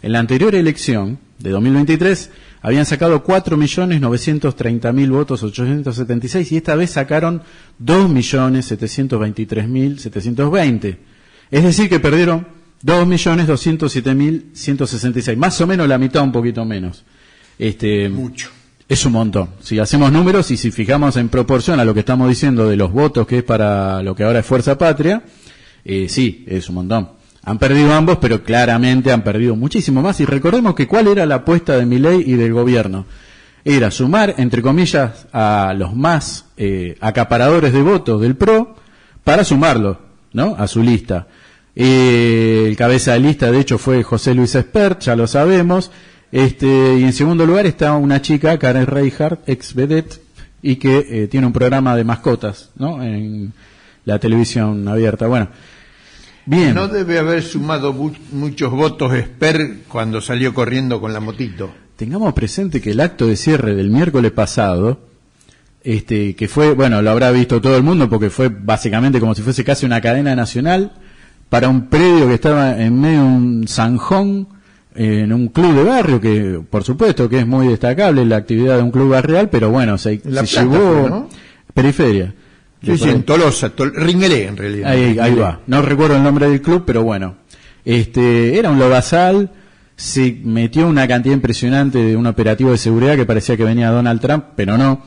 en la anterior elección de 2023 habían sacado 4.930.000 votos, 876, y esta vez sacaron 2.723.720. Es decir, que perdieron 2.207.166, más o menos la mitad, un poquito menos. Mucho. Es un montón. Si hacemos números y si fijamos en proporción a lo que estamos diciendo de los votos que es para lo que ahora es Fuerza Patria, sí, es un montón. Han perdido ambos, pero claramente han perdido muchísimo más. Y recordemos que cuál era la apuesta de Milei y del gobierno. Era sumar, entre comillas, a los más acaparadores de votos del PRO para sumarlo, ¿no?, a su lista. El cabeza de lista, de hecho, fue José Luis Espert, ya lo sabemos. Y en segundo lugar está una chica, Karen Reinhardt, ex vedette, y que tiene un programa de mascotas, ¿no?, en la televisión abierta. Bueno, bien. No debe haber sumado muchos votos Espert cuando salió corriendo con la motito. Tengamos presente que el acto de cierre del miércoles pasado, que fue, bueno, lo habrá visto todo el mundo porque fue básicamente como si fuese casi una cadena nacional para un predio que estaba en medio de un zanjón, en un club de barrio, que por supuesto que es muy destacable la actividad de un club barrial, pero bueno, se llevó, ¿no?, periferia. Sí, en Tolosa, Ringuelé en realidad. Ahí va, no recuerdo el nombre del club, pero bueno, era un lodazal se metió una cantidad impresionante de un operativo de seguridad que parecía que venía Donald Trump, pero no.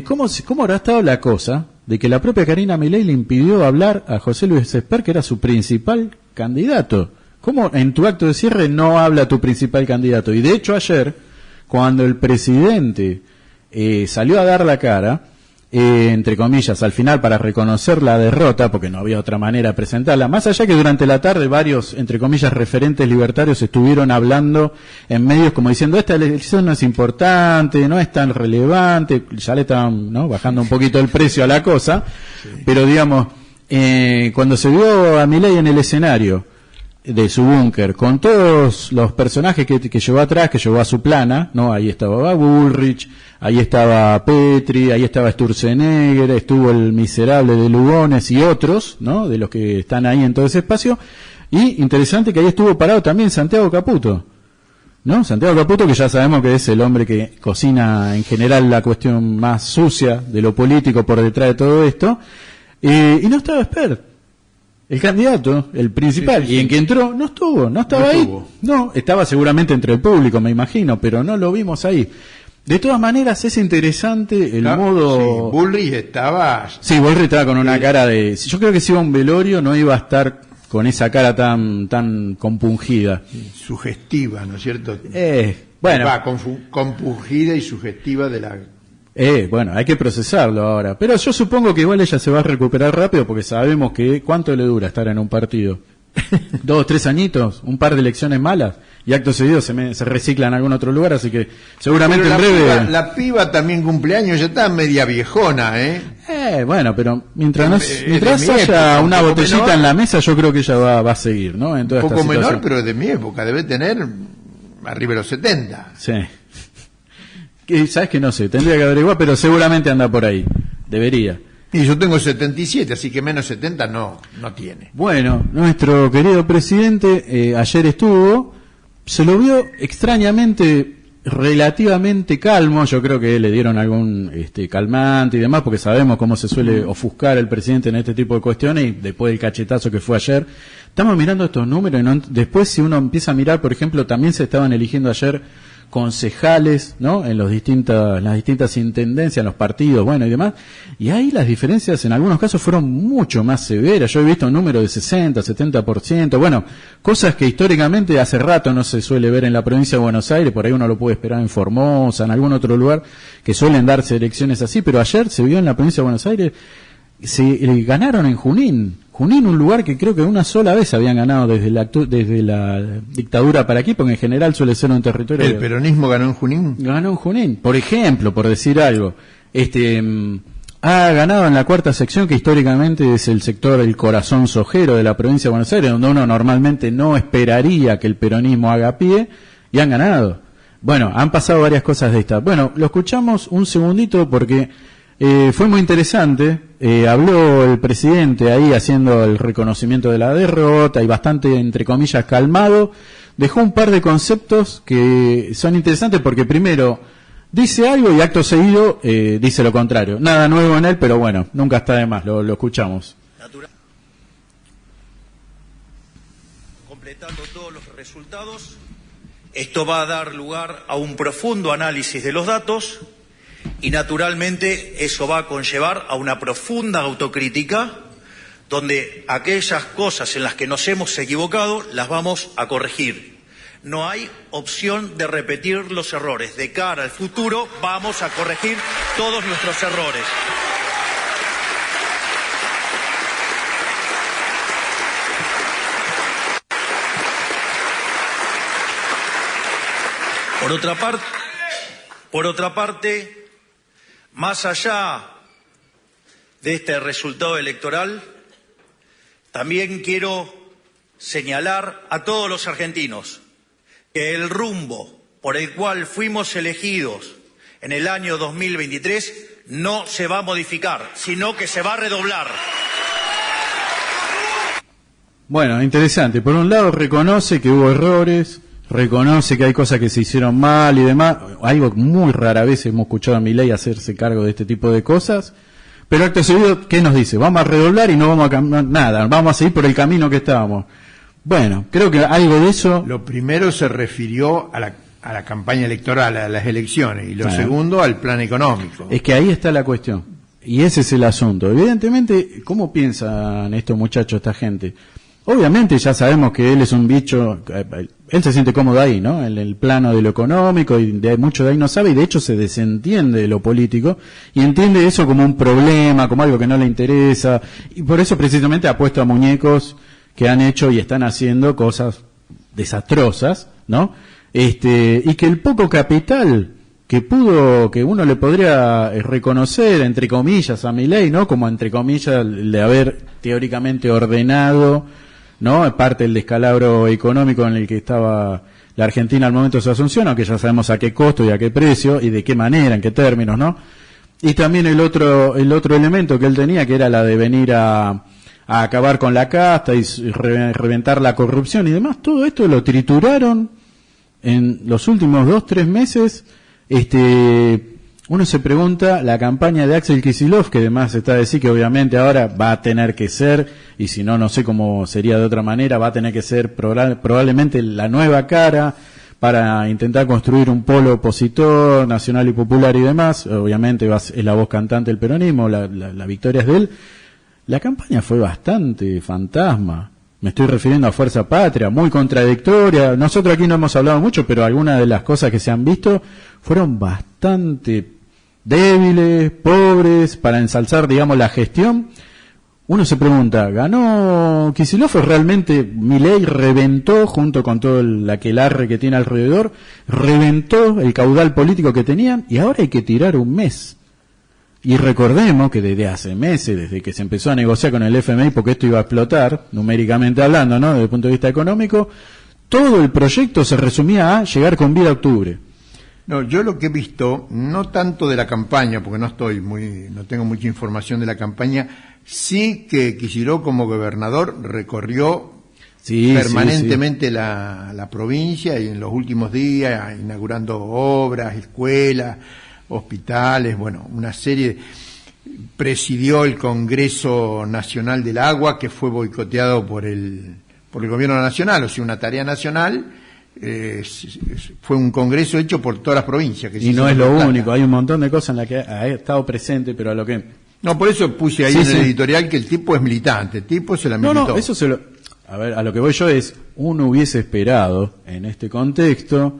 ¿Cómo habrá estado la cosa de que la propia Karina Milei le impidió hablar a José Luis Espert, que era su principal candidato? ¿Cómo en tu acto de cierre no habla tu principal candidato? Y de hecho ayer, cuando el presidente salió a dar la cara, entre comillas, al final para reconocer la derrota, porque no había otra manera de presentarla, más allá que durante la tarde varios, entre comillas, referentes libertarios estuvieron hablando en medios como diciendo, esta elección no es importante, no es tan relevante, ya le estaban, ¿no?, bajando un poquito el precio a la cosa, sí. Pero digamos, cuando se vio a Milei en el escenario de su búnker, con todos los personajes que llevó atrás, que llevó a su plana, ¿no? Ahí estaba Bullrich, ahí estaba Petri, ahí estaba Sturzenegger, estuvo el miserable de Lugones y otros, ¿no?, de los que están ahí en todo ese espacio. Y interesante que ahí estuvo parado también Santiago Caputo, ¿no? Santiago Caputo, que ya sabemos que es el hombre que cocina en general la cuestión más sucia de lo político por detrás de todo esto. Y no estaba Espert, el candidato, el principal, sí. Y en que entró, no estaba ahí. No, estaba seguramente entre el público, me imagino, pero no lo vimos ahí. De todas maneras, es interesante el modo... Sí, Bullrich estaba... Sí, Bullrich estaba con una cara de... Yo creo que si iba a un velorio no iba a estar con esa cara tan compungida. Sugestiva, ¿no es cierto? Bueno. Compungida y sugestiva de la... Bueno, hay que procesarlo ahora. Pero yo supongo que igual ella se va a recuperar rápido porque sabemos que ¿cuánto le dura estar en un partido? 2 o 3 añitos, un par de elecciones malas y acto seguido se recicla en algún otro lugar, así que seguramente en breve... La piba también cumpleaños, ya está media viejona, bueno, pero mientras haya una botellita menor, en la mesa, yo creo que ella va a seguir, ¿no? En toda un poco esta situación. Menor, pero de mi época, debe tener arriba de los 70. Sí. ¿Sabes que no sé? Tendría que averiguar, pero seguramente anda por ahí. Debería. Y yo tengo 77, así que menos 70 no tiene. Bueno, nuestro querido presidente ayer estuvo, se lo vio extrañamente, relativamente calmo. Yo creo que le dieron algún calmante y demás, porque sabemos cómo se suele ofuscar el presidente en este tipo de cuestiones, y después del cachetazo que fue ayer. Estamos mirando estos números y después si uno empieza a mirar, por ejemplo, también se estaban eligiendo ayer concejales, ¿no?, en las distintas intendencias, en los partidos, bueno, y demás, y ahí las diferencias en algunos casos fueron mucho más severas. Yo he visto un número de 60, 70%, bueno, cosas que históricamente hace rato no se suele ver en la provincia de Buenos Aires, por ahí uno lo puede esperar en Formosa, en algún otro lugar, que suelen darse elecciones así, pero ayer se vio en la provincia de Buenos Aires, ganaron en Junín, un lugar que creo que una sola vez habían ganado desde la dictadura para aquí, porque en general suele ser un territorio... ¿El peronismo ganó en Junín? Ganó en Junín, por ejemplo, por decir algo. Ha ganado en la 4ª sección, que históricamente es el sector, el corazón sojero de la provincia de Buenos Aires, donde uno normalmente no esperaría que el peronismo haga pie, y han ganado. Bueno, han pasado varias cosas de estas. Bueno, lo escuchamos un segundito porque... fue muy interesante, habló el presidente ahí haciendo el reconocimiento de la derrota y bastante, entre comillas, calmado, dejó un par de conceptos que son interesantes porque primero dice algo y acto seguido dice lo contrario. Nada nuevo en él, pero bueno, nunca está de más, lo escuchamos. Completando todos los resultados, esto va a dar lugar a un profundo análisis de los datos. Y naturalmente eso va a conllevar a una profunda autocrítica, donde aquellas cosas en las que nos hemos equivocado las vamos a corregir. No hay opción de repetir los errores. De cara al futuro vamos a corregir todos nuestros errores. Por otra parte, más allá de este resultado electoral, también quiero señalar a todos los argentinos que el rumbo por el cual fuimos elegidos en el año 2023 no se va a modificar, sino que se va a redoblar. Bueno, interesante. Por un lado reconoce que hubo errores, reconoce que hay cosas que se hicieron mal y demás, algo muy rara vez hemos escuchado a Milei hacerse cargo de este tipo de cosas, pero acto seguido, ¿qué nos dice? Vamos a redoblar y no vamos a cambiar nada, vamos a seguir por el camino que estábamos. Bueno, creo que algo de eso... Lo primero se refirió a la campaña electoral, a las elecciones, y lo segundo al plan económico. Es que ahí está la cuestión, y ese es el asunto. Evidentemente, ¿cómo piensan estos muchachos, esta gente? Obviamente ya sabemos que él es un bicho, él se siente cómodo ahí, ¿no? En el plano de lo económico, y de mucho de ahí no sabe, y de hecho se desentiende de lo político, y entiende eso como un problema, como algo que no le interesa, y por eso precisamente ha puesto a muñecos que han hecho y están haciendo cosas desastrosas, ¿no? Y que el poco capital que uno le podría reconocer, entre comillas, a Milei, ¿no? Como entre comillas, de haber teóricamente ordenado, ¿no? Parte del descalabro económico en el que estaba la Argentina al momento de su asunción, aunque ya sabemos a qué costo y a qué precio y de qué manera, en qué términos, ¿no? Y también el otro elemento que él tenía, que era la de venir a acabar con la casta y reventar la corrupción y demás, todo esto lo trituraron en los últimos 2-3 meses. Uno se pregunta, la campaña de Axel Kicillof, que además está a decir que obviamente ahora va a tener que ser, y si no, no sé cómo sería de otra manera, va a tener que ser probablemente la nueva cara para intentar construir un polo opositor, nacional y popular y demás. Obviamente es la voz cantante del peronismo, la victoria es de él. La campaña fue bastante fantasma. Me estoy refiriendo a Fuerza Patria, muy contradictoria. Nosotros aquí no hemos hablado mucho, pero algunas de las cosas que se han visto fueron bastante débiles, pobres, para ensalzar, digamos, la gestión. Uno se pregunta, ¿ganó Kicillof o realmente Milei reventó, junto con todo el aquelarre que tiene alrededor, reventó el caudal político que tenían y ahora hay que tirar un mes? Y recordemos que desde hace meses, desde que se empezó a negociar con el FMI, porque esto iba a explotar, numéricamente hablando, ¿no? Desde el punto de vista económico, todo el proyecto se resumía a llegar con vida a octubre. No, yo lo que he visto, no tanto de la campaña, porque no tengo mucha información de la campaña, sí que Kicillof como gobernador recorrió permanentemente la provincia y en los últimos días inaugurando obras, escuelas, hospitales, bueno, una serie. Presidió el Congreso Nacional del Agua, que fue boicoteado por el gobierno nacional, o sea, una tarea nacional. Fue un congreso hecho por todas las provincias. Y no es lo único, hay un montón de cosas en las que ha estado presente, pero a lo que... No, por eso puse ahí en el editorial que el tipo es militante, el tipo se la militó. No, eso a ver, a lo que voy yo es, uno hubiese esperado, en este contexto,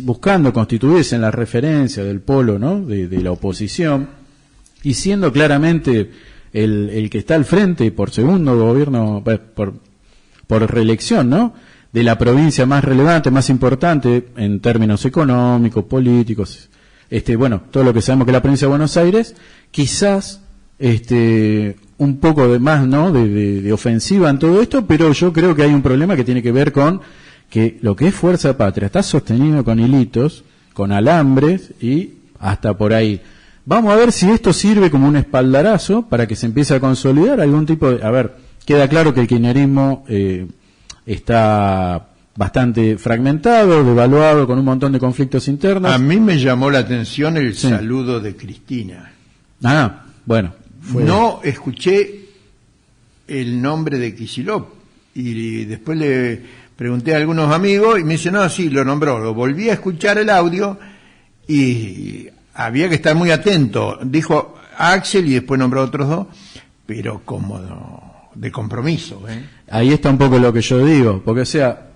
buscando constituirse en la referencia del polo, ¿no? de la oposición, y siendo claramente el que está al frente por segundo gobierno, por reelección, ¿no? De la provincia más relevante, más importante en términos económicos, políticos, bueno, todo lo que sabemos que es la provincia de Buenos Aires, quizás un poco de más, ¿no? de ofensiva en todo esto, pero yo creo que hay un problema que tiene que ver con que lo que es Fuerza Patria está sostenido con hilitos, con alambres y hasta por ahí. Vamos a ver si esto sirve como un espaldarazo para que se empiece a consolidar algún tipo de... A ver, queda claro que el kirchnerismo está bastante fragmentado, devaluado, con un montón de conflictos internos. A mí me llamó la atención el saludo de Cristina. Bueno. No escuché el nombre de Kicillof y después le pregunté a algunos amigos y me dicen, no, sí, lo nombró. Lo volví a escuchar el audio y había que estar muy atento. Dijo Axel y después nombró a otros dos, pero como de compromiso. Ahí está un poco lo que yo digo, porque o sea,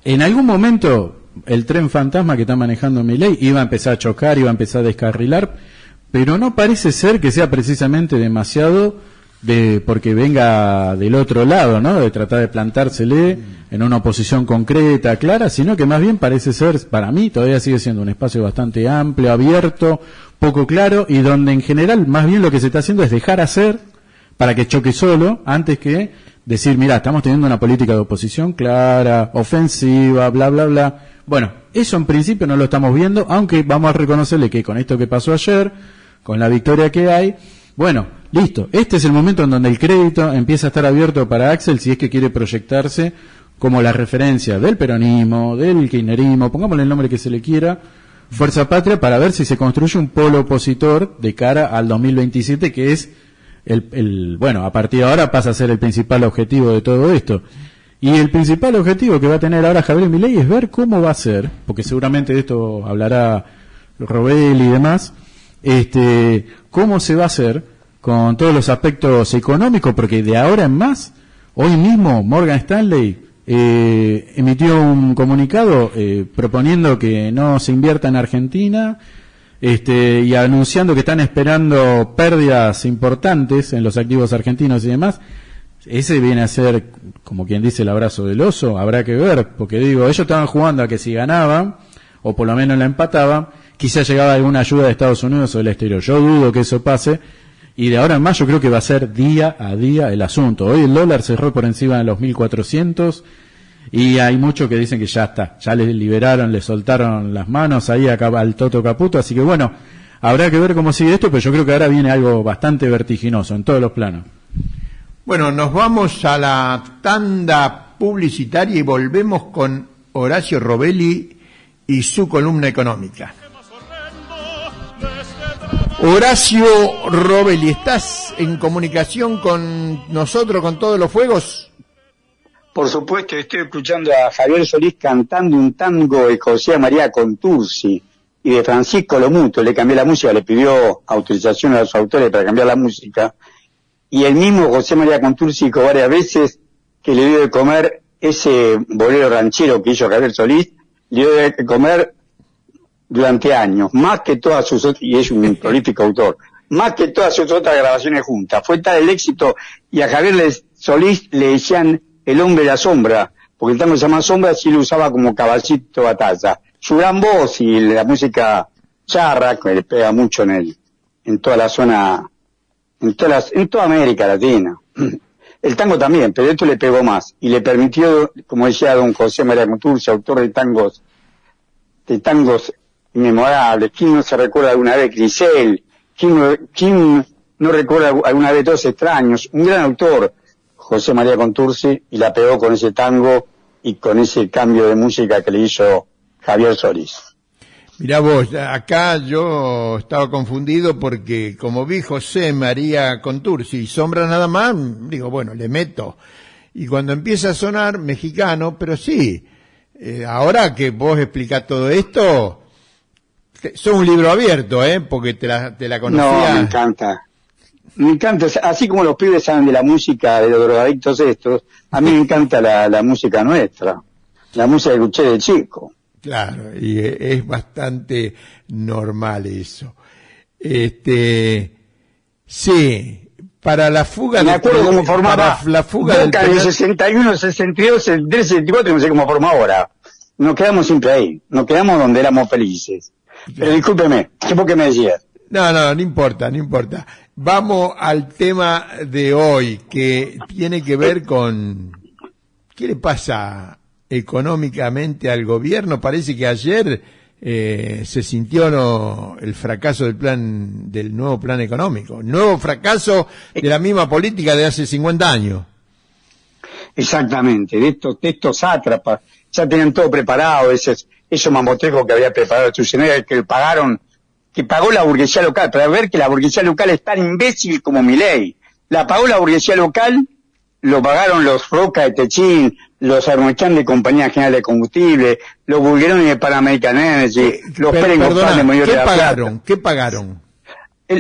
en algún momento el tren fantasma que está manejando Milei iba a empezar a chocar, iba a empezar a descarrilar, pero no parece ser que sea precisamente demasiado porque venga del otro lado, ¿no? De tratar de plantársele en una oposición concreta, clara, sino que más bien parece ser, para mí, todavía sigue siendo un espacio bastante amplio, abierto, poco claro, y donde en general más bien lo que se está haciendo es dejar hacer para que choque solo, antes que decir, mira, estamos teniendo una política de oposición clara, ofensiva, bla, bla, bla. Bueno, eso en principio no lo estamos viendo, aunque vamos a reconocerle que con esto que pasó ayer, con la victoria que hay, bueno, listo, este es el momento en donde el crédito empieza a estar abierto para Axel si es que quiere proyectarse como la referencia del peronismo, del kirchnerismo, pongámosle el nombre que se le quiera, Fuerza Patria, para ver si se construye un polo opositor de cara al 2027, que es bueno, a partir de ahora pasa a ser el principal objetivo de todo esto. Y el principal objetivo que va a tener ahora Javier Milei es ver cómo va a ser, porque seguramente de esto hablará Robelli y demás, cómo se va a hacer con todos los aspectos económicos, porque de ahora en más, hoy mismo Morgan Stanley emitió un comunicado proponiendo que no se invierta en Argentina, y anunciando que están esperando pérdidas importantes en los activos argentinos y demás. Ese viene a ser, como quien dice, el abrazo del oso. Habrá que ver, porque digo, ellos estaban jugando a que si ganaban, o por lo menos la empataban, quizás llegaba alguna ayuda de Estados Unidos o del exterior. Yo dudo que eso pase, y de ahora en más yo creo que va a ser día a día el asunto. Hoy el dólar cerró por encima de los 1.400, y hay muchos que dicen que ya está, ya le liberaron, le soltaron las manos ahí al Toto Caputo, así que bueno, habrá que ver cómo sigue esto, pero yo creo que ahora viene algo bastante vertiginoso en todos los planos. Bueno, nos vamos a la tanda publicitaria y volvemos con Horacio Robelli y su columna económica. Horacio Robelli, ¿estás en comunicación con nosotros, con Todos los Fuegos? Por supuesto, estoy escuchando a Javier Solís cantando un tango de José María Contursi y de Francisco Lomuto. Le cambié la música, le pidió autorización a los autores para cambiar la música. Y el mismo José María Contursi dijo varias veces que le dio de comer ese bolero ranchero que hizo Javier Solís, le dio de comer durante años, más que todas sus otras, y es un prolífico autor, más que todas sus otras grabaciones juntas. Fue tal el éxito, y a Javier Solís le decían el hombre de la sombra, porque el tango se llama Sombra, así lo usaba como caballito de batalla. Su gran voz y la música charra, que le pega mucho en toda la zona, en toda América Latina. El tango también, pero esto le pegó más, y le permitió, como decía don José María Contursi, autor de tangos inmemorables. ¿Quién no se recuerda alguna vez Grisel? ¿Quién no recuerda alguna vez Dos extraños? Un gran autor, José María Contursi, y la pegó con ese tango y con ese cambio de música que le hizo Javier Solís. Mirá vos, acá yo estaba confundido porque como vi José María Contursi y Sombra nada más, digo, bueno, le meto. Y cuando empieza a sonar mexicano, pero sí, ahora que vos explicás todo esto, sos un libro abierto, porque te la conocía. No, me encanta. Me encanta, así como los pibes saben de la música de los drogadictos estos, a mí me encanta la música nuestra, la música que escuché de chico. Claro, y es bastante normal eso. Sí, para la fuga me acuerdo cómo formaba la fuga Boca del 61, 62, el 64, no sé cómo forma ahora. Nos quedamos siempre ahí, nos quedamos donde éramos felices. Pero discúlpeme, ¿qué por qué me decías? No importa. Vamos al tema de hoy, que tiene que ver con ¿qué le pasa económicamente al gobierno? Parece que ayer se sintió el fracaso del nuevo plan económico, nuevo fracaso de la misma política de hace 50 años. Exactamente, de estos sátrapas, ya tenían todo preparado, esos mamotejos que había preparado Schwarzenegger, que pagó la burguesía local, para ver que la burguesía local es tan imbécil como Milei. La pagó la burguesía local, lo pagaron los Roca de Techín, los Armechán de Compañía General de Combustible, los Bulgueroni de Pan American Energy, los Pérez González de Mayor de la Plata. ¿Qué pagaron?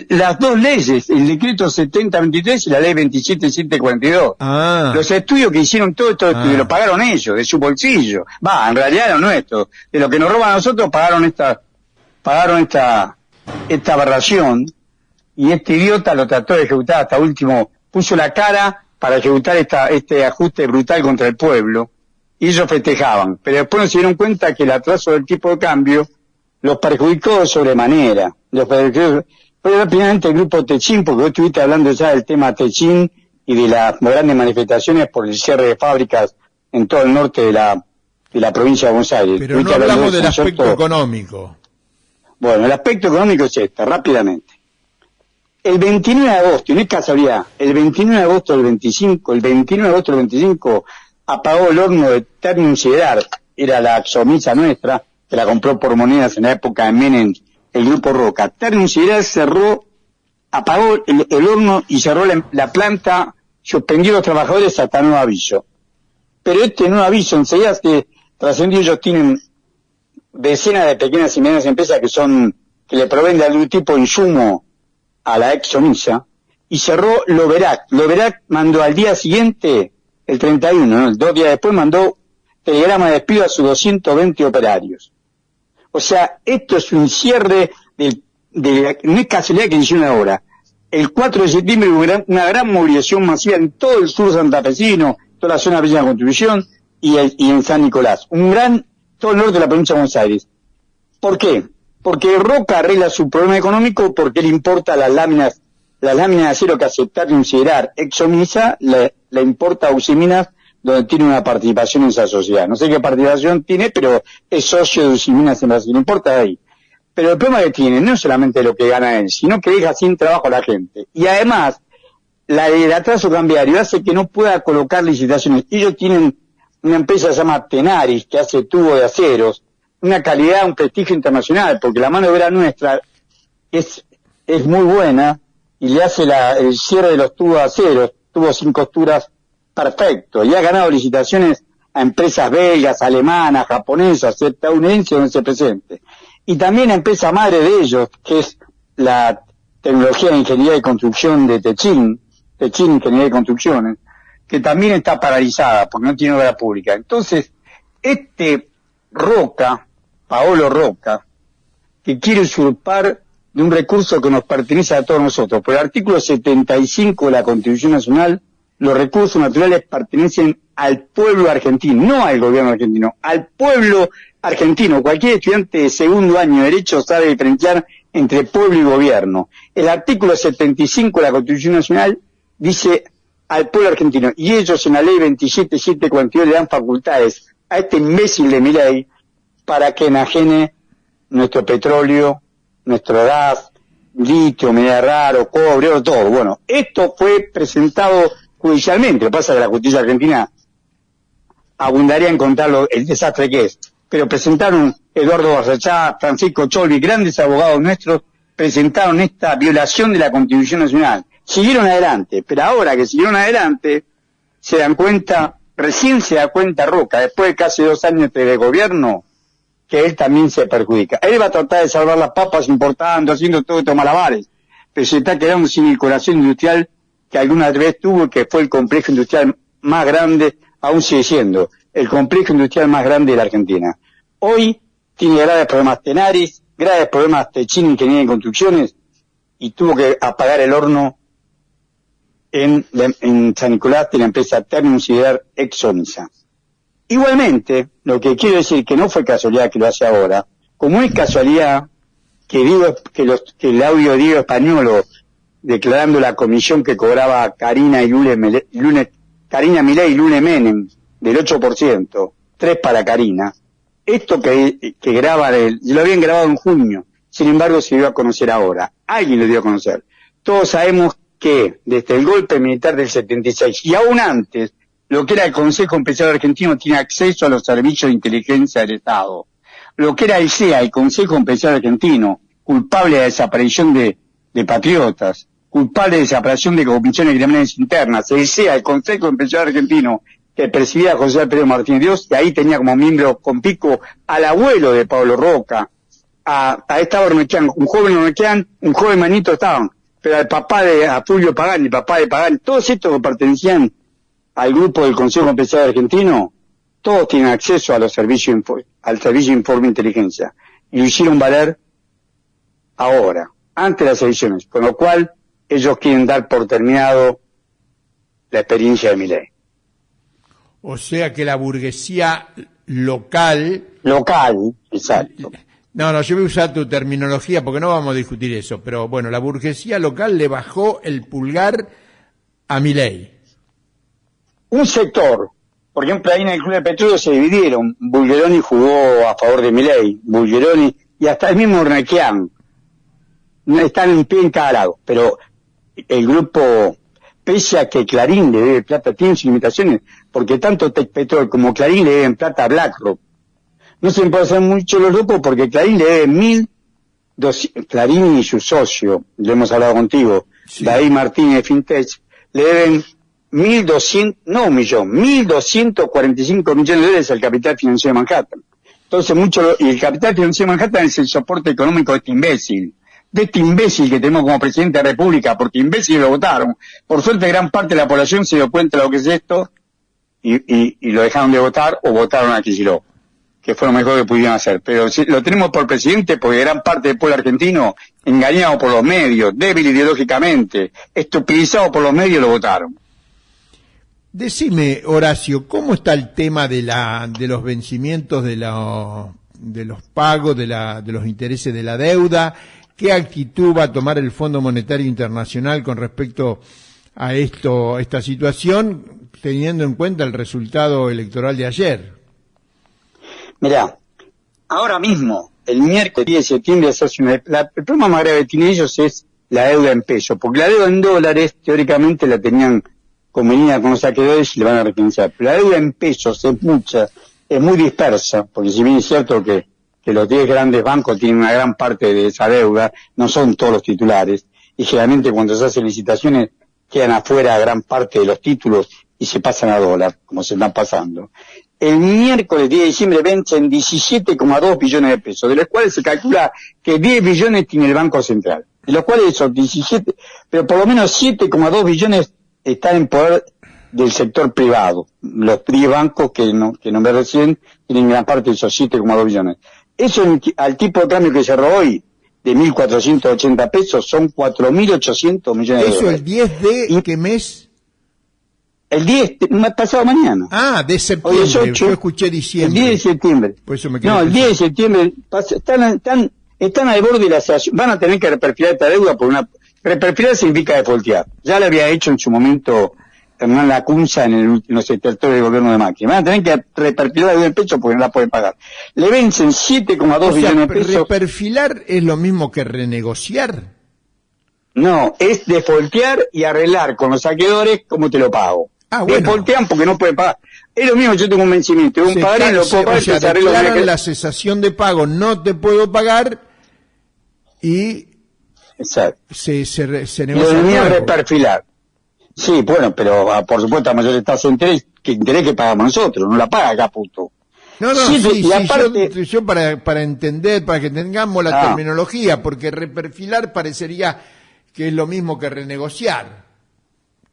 Las dos leyes, el decreto 7023 y la ley 27742. Los estudios que hicieron todo esto, lo pagaron ellos, de su bolsillo. En realidad lo nuestro. De lo que nos roban a nosotros, pagaron esta aberración, y este idiota lo trató de ejecutar hasta último, puso la cara para ejecutar este ajuste brutal contra el pueblo, y ellos festejaban. Pero después nos dieron cuenta que el atraso del tipo de cambio los perjudicó de sobremanera. Fue rápidamente el grupo Techín, porque vos estuviste hablando ya del tema Techín y de las grandes manifestaciones por el cierre de fábricas en todo el norte de la provincia de Buenos Aires. Pero no hablamos del aspecto económico. Bueno, el aspecto económico es rápidamente. El 29 de agosto, y no es casualidad, el 29 de agosto del 25, apagó el horno de Ternium Siderar, era la axomisa nuestra, que la compró por monedas en la época de Menem, el grupo Roca. Ternium Siderar cerró apagó el horno y cerró la planta, suspendió a los trabajadores hasta nuevo aviso. Pero este nuevo aviso enseguida que trascendió, ellos tienen decenas de pequeñas y medianas empresas que le proveen de algún tipo de insumo a la ExxonMobil, y cerró Loverac. Loverac mandó al día siguiente, el 31, ¿no? 2 días después, mandó telegrama de despido a sus 220 operarios. O sea, esto es un cierre no es casualidad que hicieron ahora. El 4 de septiembre hubo una gran movilización masiva en todo el sur santafesino, toda la zona de la Constitución y en San Nicolás. Todo el norte de la provincia de Buenos Aires. ¿Por qué? Porque Roca arregla su problema económico porque le importa las láminas de acero que aceptar y considerar ExxonMobil, le importa a Usiminas, donde tiene una participación en esa sociedad. No sé qué participación tiene, pero es socio de Usiminas en Brasil, no importa de ahí. Pero el problema que tiene no es solamente lo que gana él, sino que deja sin trabajo a la gente. Y además, el atraso cambiario hace que no pueda colocar licitaciones. Ellos tienen una empresa que se llama Tenaris, que hace tubo de aceros, una calidad, un prestigio internacional, porque la mano de obra nuestra es muy buena, y le hace el cierre de los tubos de aceros, tubos sin costuras, perfecto. Y ha ganado licitaciones a empresas belgas, alemanas, japonesas, estadounidenses, donde se presente. Y también a empresa madre de ellos, que es la tecnología de ingeniería y construcción de Techin Ingeniería y Construcciones, que también está paralizada porque no tiene obra pública. Entonces, Paolo Roca, que quiere usurpar de un recurso que nos pertenece a todos nosotros. Por el artículo 75 de la Constitución Nacional, los recursos naturales pertenecen al pueblo argentino, no al gobierno argentino, al pueblo argentino. Cualquier estudiante de segundo año de Derecho sabe diferenciar entre pueblo y gobierno. El artículo 75 de la Constitución Nacional dice al pueblo argentino, y ellos en la ley 27.742 le dan facultades a este imbécil de Milei para que enajene nuestro petróleo, nuestro gas, litio, mineral raro, cobre, oro, todo. Bueno, esto fue presentado judicialmente. Lo que pasa es que la justicia argentina abundaría en contar el desastre que es. Pero presentaron Eduardo Barrachá, Francisco Cholvi, grandes abogados nuestros, presentaron esta violación de la Constitución Nacional. Siguieron adelante, pero ahora que siguieron adelante, recién se da cuenta Roca, después de casi 2 años de gobierno, que él también se perjudica. Él va a tratar de salvar las papas importando, haciendo todo estos malabares, pero se está quedando sin el corazón industrial que alguna vez tuvo, que fue el complejo industrial más grande, aún sigue siendo, el complejo industrial más grande de la Argentina. Hoy tiene graves problemas Tenaris, graves problemas Techin Ingeniería y Construcciones, y tuvo que apagar el horno en San Nicolás de la empresa Ternium Siderar ExxonMobil. Igualmente, lo que quiero decir que no fue casualidad que lo hace ahora, como es casualidad que el audio de Diego Españolo declarando la comisión que cobraba Karina Milei y Lune Menem del 8%, 3 para Karina, esto que graban, lo habían grabado en junio, sin embargo se dio a conocer ahora, alguien lo dio a conocer. Todos sabemos que desde el golpe militar del 76 y aún antes, lo que era el Consejo Empresarial Argentino tiene acceso a los servicios de inteligencia del Estado. Lo que era el CEA, el Consejo Empresarial Argentino, culpable de la desaparición de patriotas, culpable de desaparición de comisiones criminales internas, el CEA, el Consejo Empresarial Argentino, que presidía José Alfredo Martínez Dios, y ahí tenía como miembro con pico al abuelo de Pablo Roca, a Ornequian, un joven Ornequian, un joven Manito estaban, pero a Fulvio Pagani, el papá de Pagani, todos estos que pertenecían al grupo del Consejo Empresarial Argentino, todos tienen acceso a los servicios, al servicio de informe de inteligencia. Y lo hicieron valer ahora, antes de las elecciones, con lo cual ellos quieren dar por terminado la experiencia de Milei. O sea que la burguesía local, exacto. No, yo voy a usar tu terminología porque no vamos a discutir eso, pero bueno, la burguesía local le bajó el pulgar a Milei. Un sector, por ejemplo, ahí en el Club de Petróleo se dividieron. Bulgeroni jugó a favor de Milei, Bulgeroni y hasta el mismo Ornequian. Están en pie en cada lado, pero el grupo, pese a que Clarín le debe plata, tiene sus limitaciones, porque tanto Tecpetrol como Clarín le deben plata a BlackRock. No se puede hacer mucho los grupos porque Clarín le debe Clarín y su socio, lo hemos hablado contigo, Sí. David Martínez de Fintech, le deben 1.245 millones de dólares al capital financiero de Manhattan. Entonces y el capital financiero de Manhattan es el soporte económico de este imbécil que tenemos como presidente de la República, porque imbéciles lo votaron. Por suerte gran parte de la población se dio cuenta de lo que es esto y lo dejaron de votar o votaron a Kicillof, que fue lo mejor que pudieron hacer. Pero lo tenemos por presidente porque gran parte del pueblo argentino, engañado por los medios, débil ideológicamente, estupidizado por los medios, lo votaron. Decime, Horacio, ¿cómo está el tema de los vencimientos de los pagos, de los intereses de la deuda? ¿Qué actitud va a tomar el Fondo Monetario Internacional con respecto a esta situación, teniendo en cuenta el resultado electoral de ayer? Mirá, ahora mismo, el miércoles 10 de septiembre, el problema más grave que tienen ellos es la deuda en pesos, porque la deuda en dólares, teóricamente, la tenían convenida con los acreedores y le van a refinanciar. Pero la deuda en pesos es muy dispersa, porque si bien es cierto que los 10 grandes bancos tienen una gran parte de esa deuda, no son todos los titulares, y generalmente cuando se hacen licitaciones quedan afuera gran parte de los títulos y se pasan a dólar, como se están pasando. El miércoles 10 de diciembre vencen 17,2 billones de pesos, de los cuales se calcula que 10 billones tiene el Banco Central, de los cuales esos 17, pero por lo menos 7,2 billones están en poder del sector privado. Los bancos que nombré recién tienen gran parte de esos 7,2 billones. Eso al tipo de cambio que cerró hoy, de 1.480 pesos, son 4.800 millones de dólares. ¿Eso el 10 de qué mes? El 10, pasado mañana. Ah, de septiembre. Hoy es 8, yo escuché diciembre. El 10 de septiembre. Por eso me No, el 10 de septiembre están al borde de la situación. Van a tener que reperfilar esta deuda reperfilar significa defoltear. Ya lo había hecho en su momento Hernán Lacunza en los territorios del gobierno de Macri. Van a tener que reperfilar la deuda en pesos porque no la pueden pagar. Le vencen 7,2 billones de pesos. ¿Reperfilar es lo mismo que renegociar? No, es defoltear y arreglar con los acreedores cómo te lo pago. Bueno. Defoltean porque no pueden pagar. Es lo mismo, yo tengo un vencimiento, un pagaré, lo puedo pagar, o sea, declaran la cesación de pago, no te puedo pagar y exacto. se negocia. Lo mío es reperfilar. Sí, bueno, pero por supuesto a mayor tasa de interés que pagamos nosotros, no la paga acá, puto. No, y aparte, yo para entender, para que tengamos la terminología, porque reperfilar parecería que es lo mismo que renegociar.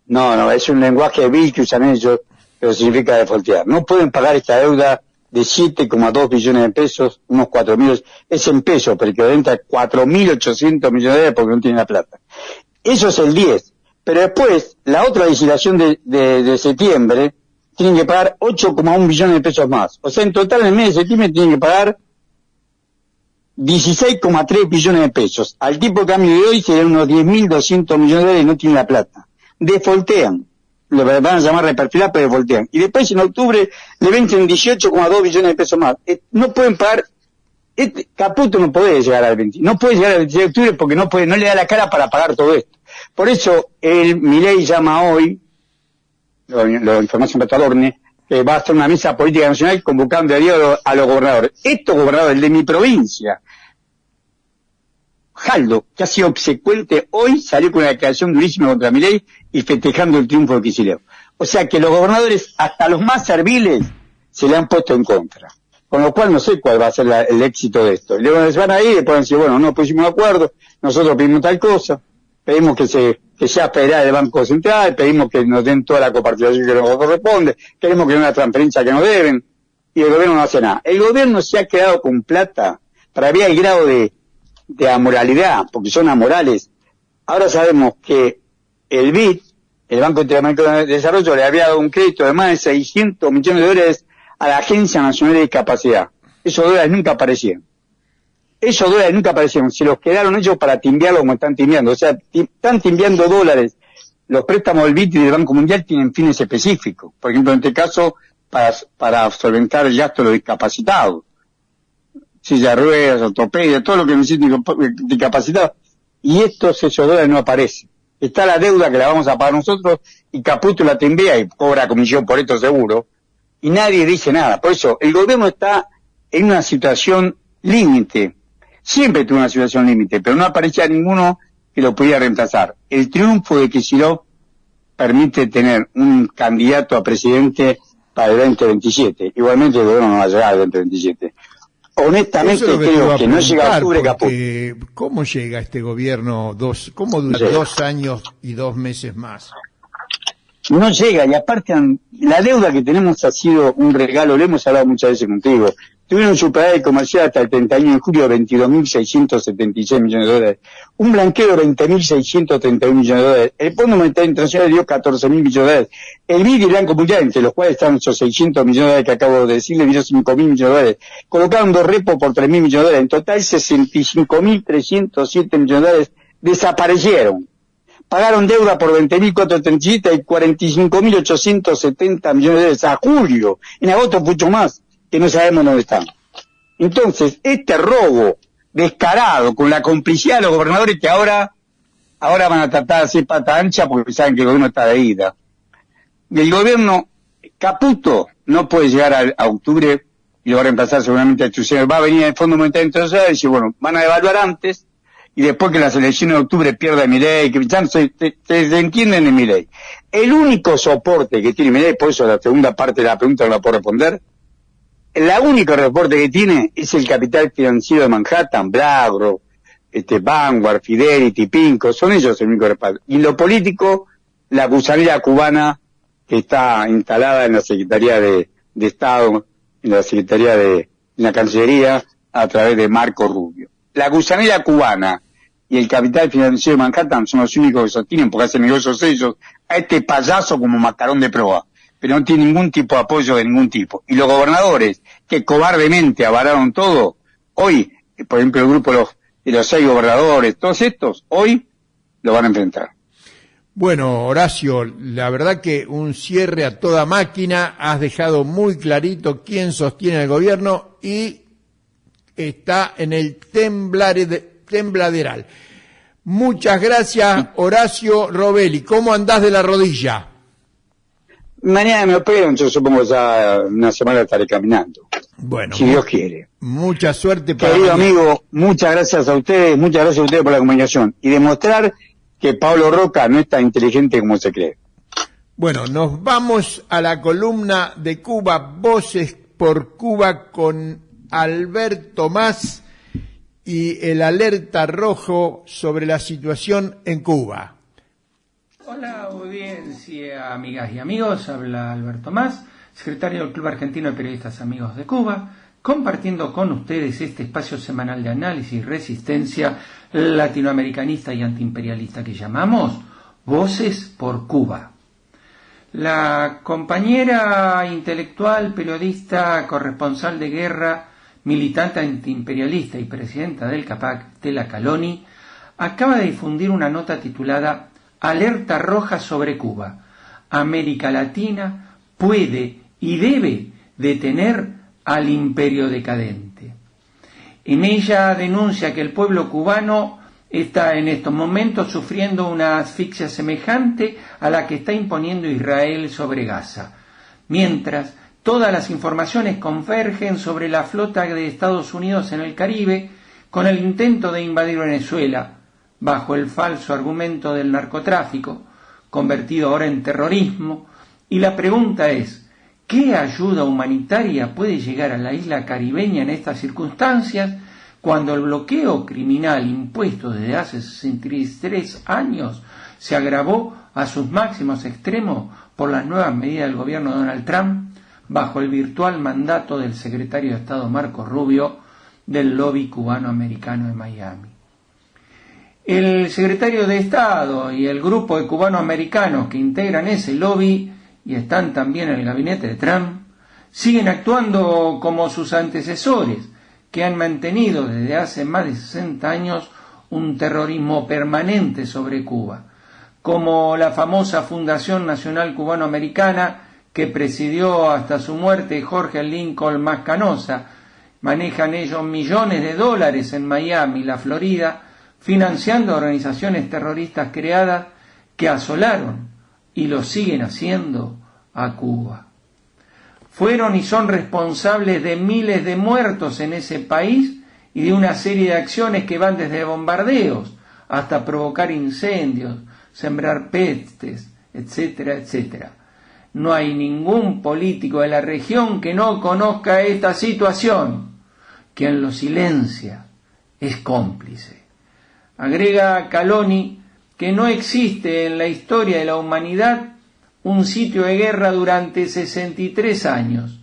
No, es un lenguaje vil que usan ellos, pero significa defoltear. No pueden pagar esta deuda de 7,2 billones de pesos, unos 4.000, es en pesos, pero que entra 4.800 millones de dólares porque no tienen la plata. Eso es el 10. Pero después, la otra legislación de septiembre, tienen que pagar 8,1 billones de pesos más. O sea, en total en el mes de septiembre tienen que pagar 16,3 billones de pesos. Al tipo de cambio de hoy serían unos 10.200 millones de dólares y no tienen la plata. Defoltean. Lo van a llamar reperfilar, pero defoltean. Y después en octubre le vencen 18,2 billones de pesos más. No pueden pagar. Caputo no puede llegar al 20. No puede llegar al 26 de octubre porque no le da la cara para pagar todo esto. Por eso Milei llama hoy, lo información para Adorne, que va a hacer una mesa política nacional convocando a diálogo a los gobernadores. Estos gobernadores, el de mi provincia, Jaldo, que ha sido obsecuente, hoy salió con una declaración durísima contra Milei y festejando el triunfo de Kicillof. O sea que los gobernadores, hasta los más serviles, se le han puesto en contra. Con lo cual no sé cuál va a ser el éxito de esto. Luego se van a ir y después van a decir, bueno, no pusimos un acuerdo, nosotros pedimos tal cosa, pedimos que sea federal el Banco Central, pedimos que nos den toda la coparticipación que nos corresponde, queremos que den una transferencia que nos deben, y el gobierno no hace nada. El gobierno se ha quedado con plata para ver el grado de amoralidad, porque son amorales. Ahora sabemos que el BID, el Banco Interamericano de Desarrollo, le había dado un crédito de más de 600 millones de dólares a la Agencia Nacional de Discapacidad. Esos dólares nunca aparecieron. Se los quedaron ellos para timbiarlo como están timbiando. O sea, están timbiando dólares. Los préstamos del BID y del Banco Mundial tienen fines específicos. Por ejemplo, en este caso, para solventar el gasto de los discapacitados. Silla de ruedas, ortopedia, todo lo que necesiten discapacitados. Y esos dólares no aparecen. Está la deuda que la vamos a pagar nosotros y Caputo la timbea y cobra comisión por esto seguro. Y nadie dice nada. Por eso, el gobierno está en una situación límite. siempre tuvo una situación límite, pero no aparecía ninguno que lo pudiera reemplazar. El triunfo de Kicillof permite tener un candidato a presidente para el 2027. Igualmente el gobierno no va a llegar al 2027. Honestamente creo que no llega a octubre, caput. ¿Cómo llega este gobierno? ¿Cómo dura 2 años y 2 meses más? No llega, y aparte la deuda que tenemos ha sido un regalo, lo hemos hablado muchas veces contigo. Tuvieron un superávit comercial hasta el 31 de julio de 22.676 millones de dólares. Un blanqueo de 20.631 millones de dólares. El Fondo Monetario Internacional dio 14.000 millones de dólares. El BID y el Banco Mundial, entre los cuales están esos 600 millones de dólares que acabo de decir, le dio 5.000 millones de dólares. Colocaron 2 repos por 3.000 millones de dólares. En total, 65.307 millones de dólares desaparecieron. Pagaron deuda por 20.437 y 45.870 millones de dólares a julio. En agosto mucho más, que no sabemos dónde están. Entonces, este robo descarado, con la complicidad de los gobernadores que ahora van a tratar de hacer pata ancha porque saben que el gobierno está de ida. Y el gobierno Caputo no puede llegar a octubre y lo va a reemplazar seguramente a Chuseo. Va a venir el Fondo Monetario Internacional y decir, bueno, van a evaluar antes y después que las elecciones de octubre pierda Milei, que ya se entienden en Milei. El único soporte que tiene Milei, por eso la segunda parte de la pregunta no la puedo responder, la única reporte que tiene es el capital financiero de Manhattan, BlackRock, Vanguard, Fidelity, Pinco, son ellos el único respaldo. Y en lo político, la gusanera cubana que está instalada en la Secretaría de Estado, en la Secretaría en la Cancillería, a través de Marco Rubio. La gusanera cubana y el capital financiero de Manhattan son los únicos que sostienen, porque hacen negocios ellos, a este payaso como mascarón de proa. Pero no tiene ningún tipo de apoyo de ningún tipo. Y los gobernadores, que cobardemente avalaron todo, hoy, por ejemplo, el grupo de los 6 gobernadores, todos estos, hoy lo van a enfrentar. Bueno, Horacio, la verdad que un cierre a toda máquina, has dejado muy clarito quién sostiene el gobierno y está en el tembladeral. Muchas gracias, Horacio Robelli. ¿Cómo andás de la rodilla? Mañana me operan, yo supongo ya una semana estaré caminando. Bueno, si Dios quiere. Mucha suerte para Querido amigo, muchas gracias a ustedes por la comunicación y demostrar que Pablo Roca no es tan inteligente como se cree. Bueno, nos vamos a la columna de Cuba, Voces por Cuba, con Alberto Más y el alerta rojo sobre la situación en Cuba. Hola audiencia, amigas y amigos, habla Alberto Más, secretario del Club Argentino de Periodistas Amigos de Cuba, compartiendo con ustedes este espacio semanal de análisis y resistencia latinoamericanista y antiimperialista que llamamos Voces por Cuba. La compañera intelectual, periodista, corresponsal de guerra, militante antiimperialista y presidenta del CAPAC, Tela Caloni, acaba de difundir una nota titulada Alerta roja sobre Cuba. América Latina puede y debe detener al imperio decadente. En ella denuncia que el pueblo cubano está en estos momentos sufriendo una asfixia semejante a la que está imponiendo Israel sobre Gaza, mientras todas las informaciones convergen sobre la flota de Estados Unidos en el Caribe con el intento de invadir Venezuela, bajo el falso argumento del narcotráfico, convertido ahora en terrorismo, y la pregunta es, ¿qué ayuda humanitaria puede llegar a la isla caribeña en estas circunstancias, cuando el bloqueo criminal impuesto desde hace 63 años se agravó a sus máximos extremos por las nuevas medidas del gobierno de Donald Trump, bajo el virtual mandato del secretario de Estado Marco Rubio del lobby cubano-americano de Miami? El secretario de Estado y el grupo de cubano-americanos que integran ese lobby y están también en el gabinete de Trump siguen actuando como sus antecesores, que han mantenido desde hace más de 60 años un terrorismo permanente sobre Cuba, como la famosa Fundación Nacional Cubano-Americana que presidió hasta su muerte Jorge Lincoln Mascanosa. Manejan ellos millones de dólares en Miami, la Florida, financiando organizaciones terroristas creadas que asolaron y lo siguen haciendo a Cuba. Fueron y son responsables de miles de muertos en ese país y de una serie de acciones que van desde bombardeos hasta provocar incendios, sembrar pestes, etcétera, etcétera. No hay ningún político de la región que no conozca esta situación. Quien lo silencia es cómplice. Agrega Caloni que no existe en la historia de la humanidad un sitio de guerra durante 63 años,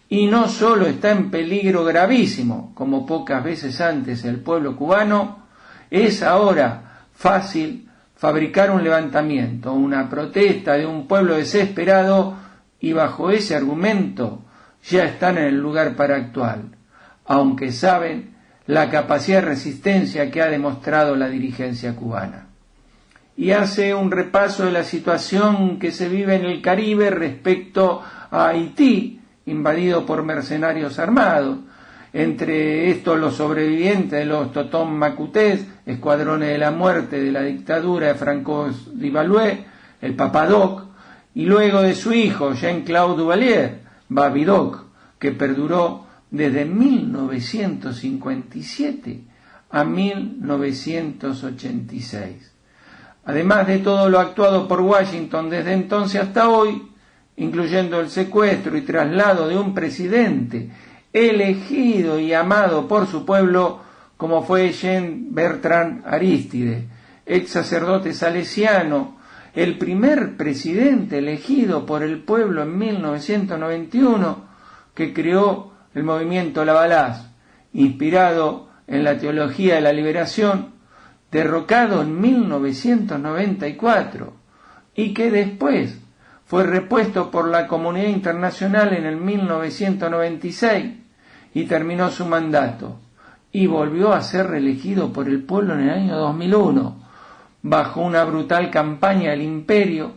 y no solo está en peligro gravísimo, como pocas veces antes el pueblo cubano, es ahora fácil fabricar un levantamiento, una protesta de un pueblo desesperado, y bajo ese argumento ya están en el lugar para actuar, aunque saben la capacidad de resistencia que ha demostrado la dirigencia cubana. Y hace un repaso de la situación que se vive en el Caribe respecto a Haití, invadido por mercenarios armados, entre estos los sobrevivientes de los Totón Macutés, escuadrones de la muerte de la dictadura de Francois Duvalier, el Papadoc, y luego de su hijo Jean-Claude Duvalier, Babidoc, que perduró desde 1957 a 1986. Además de todo lo actuado por Washington desde entonces hasta hoy, incluyendo el secuestro y traslado de un presidente elegido y amado por su pueblo, como fue Jean Bertrand Aristide, ex sacerdote salesiano, el primer presidente elegido por el pueblo en 1991, que creó el movimiento Lavalas, inspirado en la teología de la liberación, derrocado en 1994, y que después fue repuesto por la comunidad internacional en el 1996 y terminó su mandato, y volvió a ser reelegido por el pueblo en el año 2001, bajo una brutal campaña del imperio,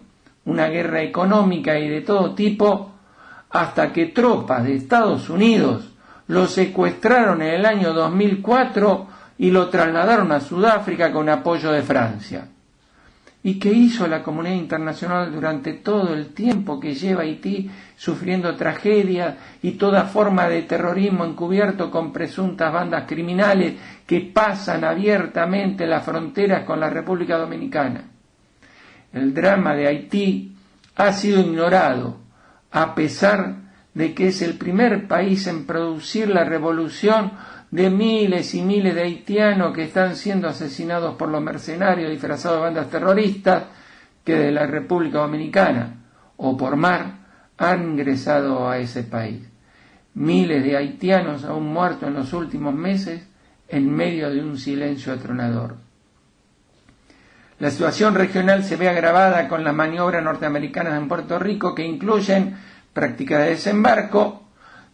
una guerra económica y de todo tipo, hasta que tropas de Estados Unidos lo secuestraron en el año 2004 y lo trasladaron a Sudáfrica con apoyo de Francia. ¿Y qué hizo la comunidad internacional durante todo el tiempo que lleva Haití sufriendo tragedias y toda forma de terrorismo encubierto con presuntas bandas criminales que pasan abiertamente las fronteras con la República Dominicana? El drama de Haití ha sido ignorado, a pesar de que es el primer país en producir la revolución de miles y miles de haitianos que están siendo asesinados por los mercenarios disfrazados de bandas terroristas que de la República Dominicana o por mar han ingresado a ese país. Miles de haitianos aún muertos en los últimos meses en medio de un silencio atronador. La situación regional se ve agravada con las maniobras norteamericanas en Puerto Rico, que incluyen prácticas de desembarco,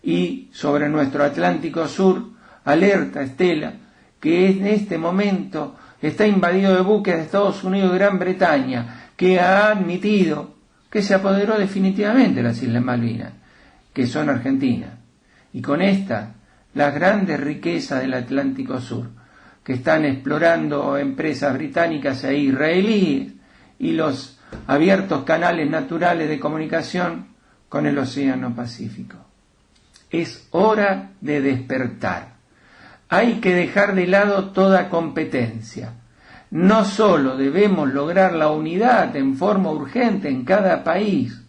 y sobre nuestro Atlántico Sur alerta Estela que en este momento está invadido de buques de Estados Unidos y Gran Bretaña, que ha admitido que se apoderó definitivamente de las Islas Malvinas, que son argentinas, y con estas las grandes riquezas del Atlántico Sur, que están explorando empresas británicas e israelíes, y los abiertos canales naturales de comunicación con el Océano Pacífico. Es hora de despertar. Hay que dejar de lado toda competencia. No solo debemos lograr la unidad en forma urgente en cada país,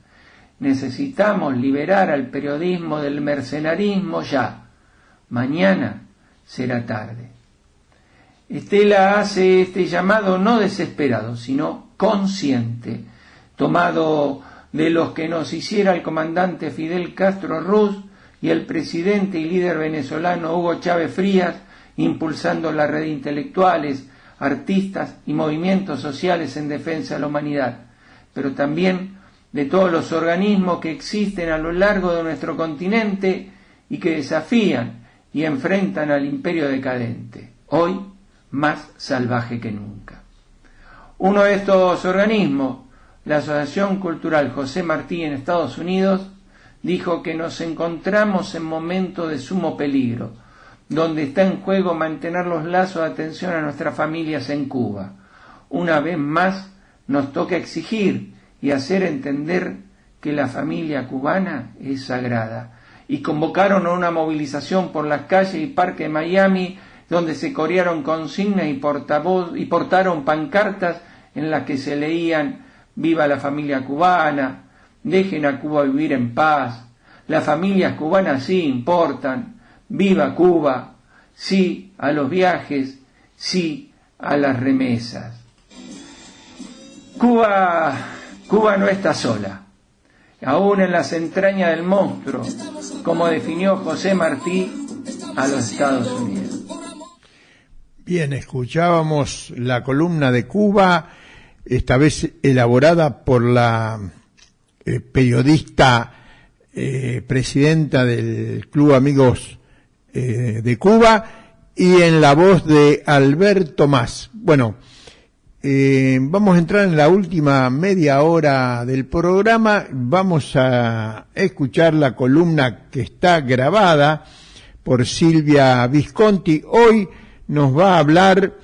necesitamos liberar al periodismo del mercenarismo ya. Mañana será tarde. Estela hace este llamado no desesperado, sino consciente, tomado de los que nos hiciera el comandante Fidel Castro Ruz y el presidente y líder venezolano Hugo Chávez Frías, impulsando la red de intelectuales, artistas y movimientos sociales en defensa de la humanidad, pero también de todos los organismos que existen a lo largo de nuestro continente y que desafían y enfrentan al imperio decadente, hoy más salvaje que nunca. Uno de estos organismos, la Asociación Cultural José Martí en Estados Unidos, dijo que nos encontramos en momentos de sumo peligro, donde está en juego mantener los lazos de atención a nuestras familias en Cuba. Una vez más nos toca exigir y hacer entender que la familia cubana es sagrada, y convocaron a una movilización por las calles y parques de Miami donde se corearon consignas y portaron pancartas en las que se leían «Viva la familia cubana», «Dejen a Cuba vivir en paz», «Las familias cubanas sí importan», «Viva Cuba», «Sí a los viajes», «Sí a las remesas». Cuba no está sola, aún en las entrañas del monstruo, como definió José Martí a los Estados Unidos. Bien, escuchábamos la columna de Cuba, esta vez elaborada por la periodista presidenta del Club Amigos de Cuba, y en la voz de Alberto Mas. Bueno, vamos a entrar en la última media hora del programa. Vamos a escuchar la columna que está grabada por Silvia Visconti. Hoy nos va a hablar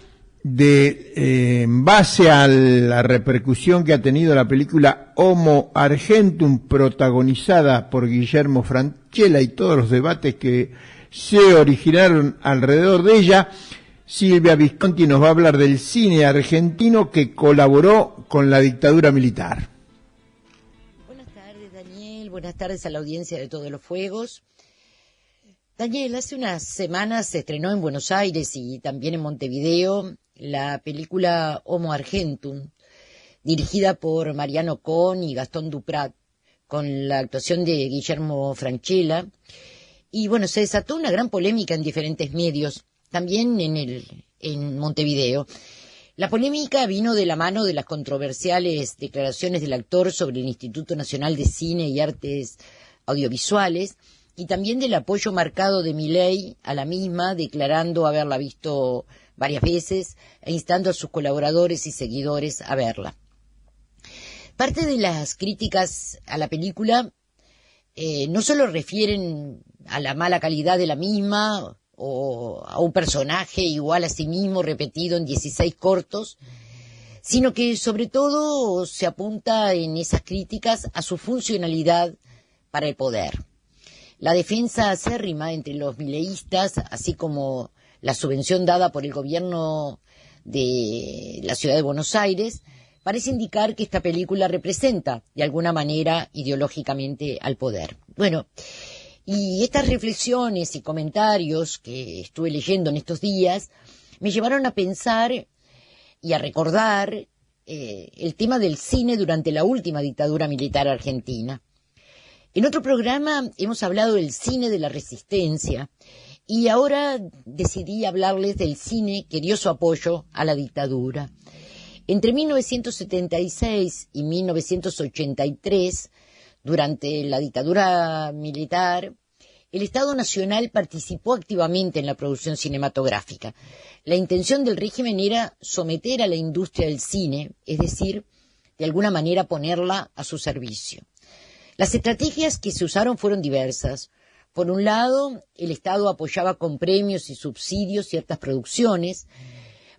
de, en base a la repercusión que ha tenido la película Homo Argentum, protagonizada por Guillermo Francella, y todos los debates que se originaron alrededor de ella. Silvia Visconti nos va a hablar del cine argentino que colaboró con la dictadura militar. Buenas tardes, Daniel. Buenas tardes a la audiencia de Todos los Fuegos. Daniel, hace unas semanas se estrenó en Buenos Aires y también en Montevideo la película Homo Argentum, dirigida por Mariano Con y Gastón Duprat, con la actuación de Guillermo Francella. Y bueno, se desató una gran polémica en diferentes medios, también en Montevideo. La polémica vino de la mano de las controversiales declaraciones del actor sobre el Instituto Nacional de Cine y Artes Audiovisuales, y también del apoyo marcado de Milei a la misma, declarando haberla visto varias veces e instando a sus colaboradores y seguidores a verla. Parte de las críticas a la película no solo refieren a la mala calidad de la misma o a un personaje igual a sí mismo repetido en 16 cortos, sino que sobre todo se apunta en esas críticas a su funcionalidad para el poder. La defensa acérrima entre los mileístas, así como la subvención dada por el gobierno de la ciudad de Buenos Aires, parece indicar que esta película representa de alguna manera ideológicamente al poder. Bueno, y estas reflexiones y comentarios que estuve leyendo en estos días me llevaron a pensar y a recordar el tema del cine durante la última dictadura militar argentina. En otro programa hemos hablado del cine de la resistencia y ahora decidí hablarles del cine que dio su apoyo a la dictadura. Entre 1976 y 1983, durante la dictadura militar, el Estado Nacional participó activamente en la producción cinematográfica. La intención del régimen era someter a la industria del cine, es decir, de alguna manera ponerla a su servicio. Las estrategias que se usaron fueron diversas. Por un lado, el Estado apoyaba con premios y subsidios ciertas producciones.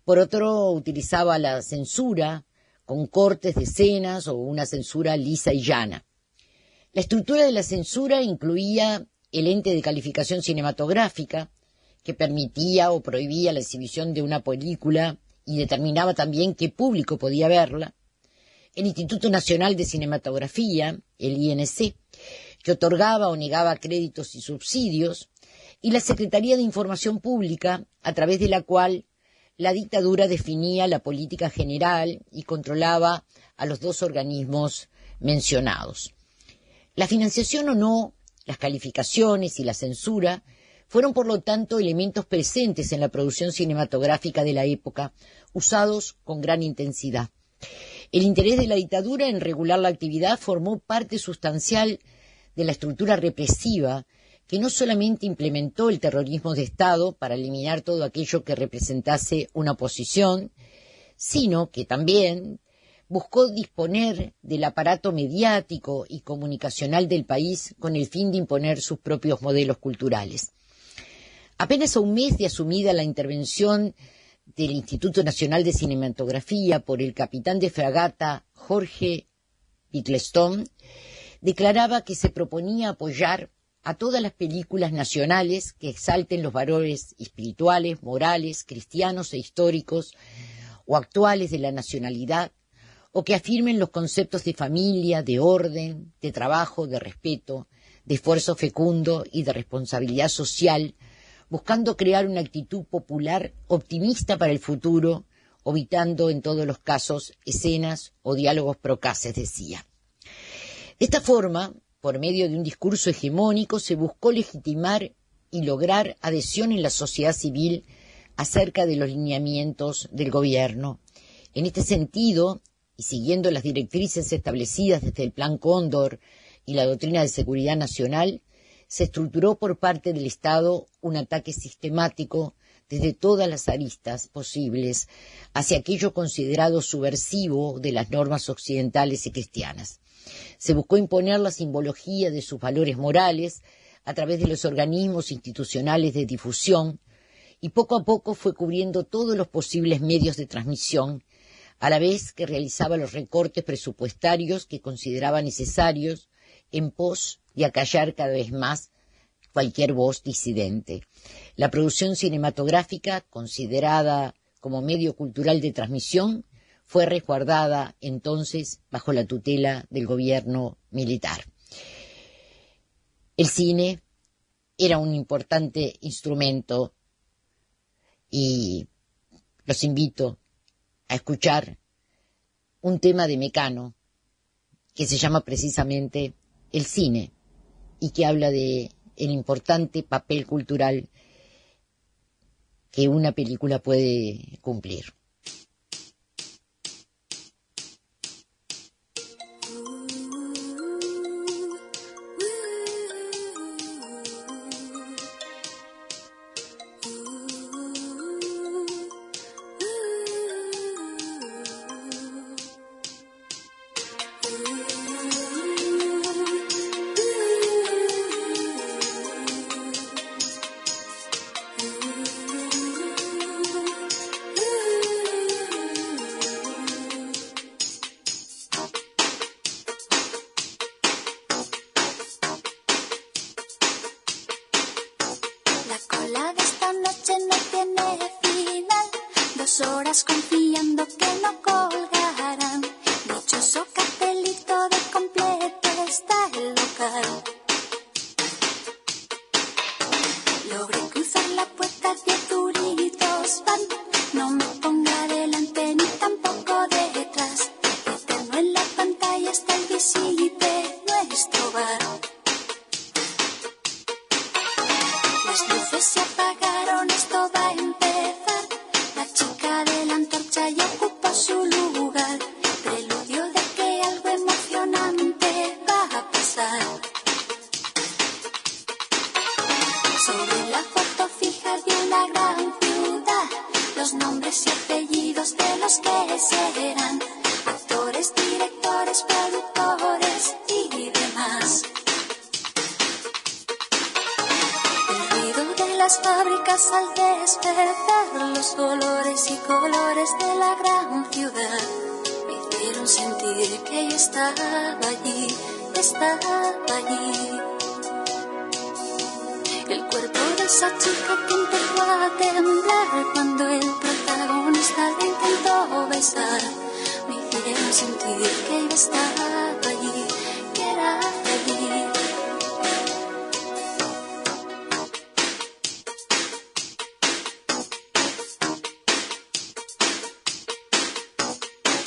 Por otro, utilizaba la censura, con cortes de escenas o una censura lisa y llana. La estructura de la censura incluía el ente de calificación cinematográfica, que permitía o prohibía la exhibición de una película y determinaba también qué público podía verla. El Instituto Nacional de Cinematografía, el INC, que otorgaba o negaba créditos y subsidios, y la Secretaría de Información Pública, a través de la cual la dictadura definía la política general y controlaba a los dos organismos mencionados. La financiación o no, las calificaciones y la censura fueron por lo tanto elementos presentes en la producción cinematográfica de la época, usados con gran intensidad. El interés de la dictadura en regular la actividad formó parte sustancial de la estructura represiva que no solamente implementó el terrorismo de Estado para eliminar todo aquello que representase una oposición, sino que también buscó disponer del aparato mediático y comunicacional del país con el fin de imponer sus propios modelos culturales. Apenas a un mes de asumida la intervención del Instituto Nacional de Cinematografía por el capitán de fragata Jorge Bicklestone, declaraba que se proponía apoyar a todas las películas nacionales que exalten los valores espirituales, morales, cristianos e históricos o actuales de la nacionalidad, o que afirmen los conceptos de familia, de orden, de trabajo, de respeto, de esfuerzo fecundo y de responsabilidad social, buscando crear una actitud popular optimista para el futuro, evitando en todos los casos escenas o diálogos procaces, decía. De esta forma, por medio de un discurso hegemónico, se buscó legitimar y lograr adhesión en la sociedad civil acerca de los lineamientos del gobierno. En este sentido, y siguiendo las directrices establecidas desde el Plan Cóndor y la doctrina de seguridad nacional, se estructuró por parte del Estado un ataque sistemático desde todas las aristas posibles hacia aquello considerado subversivo de las normas occidentales y cristianas. Se buscó imponer la simbología de sus valores morales a través de los organismos institucionales de difusión y poco a poco fue cubriendo todos los posibles medios de transmisión, a la vez que realizaba los recortes presupuestarios que consideraba necesarios en pos de acallar cada vez más cualquier voz disidente. La producción cinematográfica, considerada como medio cultural de transmisión, fue resguardada entonces bajo la tutela del gobierno militar. El cine era un importante instrumento y los invito a escuchar un tema de Mecano que se llama precisamente El cine y que habla de el importante papel cultural que una película puede cumplir.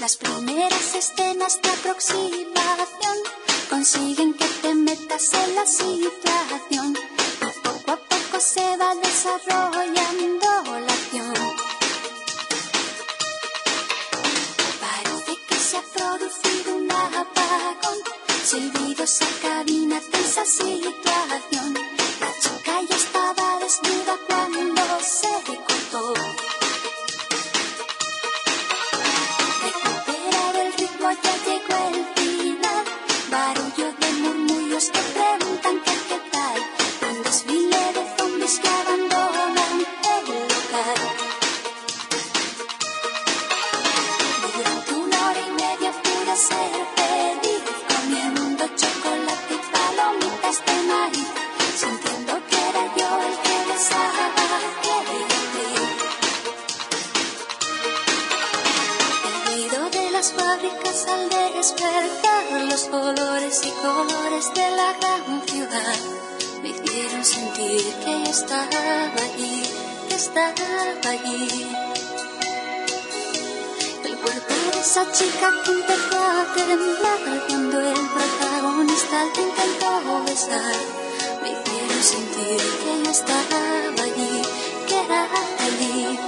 Las primeras escenas de aproximación consiguen que te metas en la situación y poco a poco se va desarrollando la acción. Parece que se ha producido un apagón, silbidos a cabina, tensa situación. La chica ya estaba desnuda cuando se cortó. Ya llegó el final, barullo de murmullos que preguntan qué tal, un desfile de zombies que abandonan el local. Durante 1 hora y media pude ser feliz, comiendo chocolate y palomitas de maíz. fábricas al despertar, los olores y colores de la gran ciudad me hicieron sentir que yo estaba allí, que estaba allí. El cuerpo de esa chica que empezó a temblar cuando el protagonista te intentó besar, me hicieron sentir que yo estaba allí, que era allí.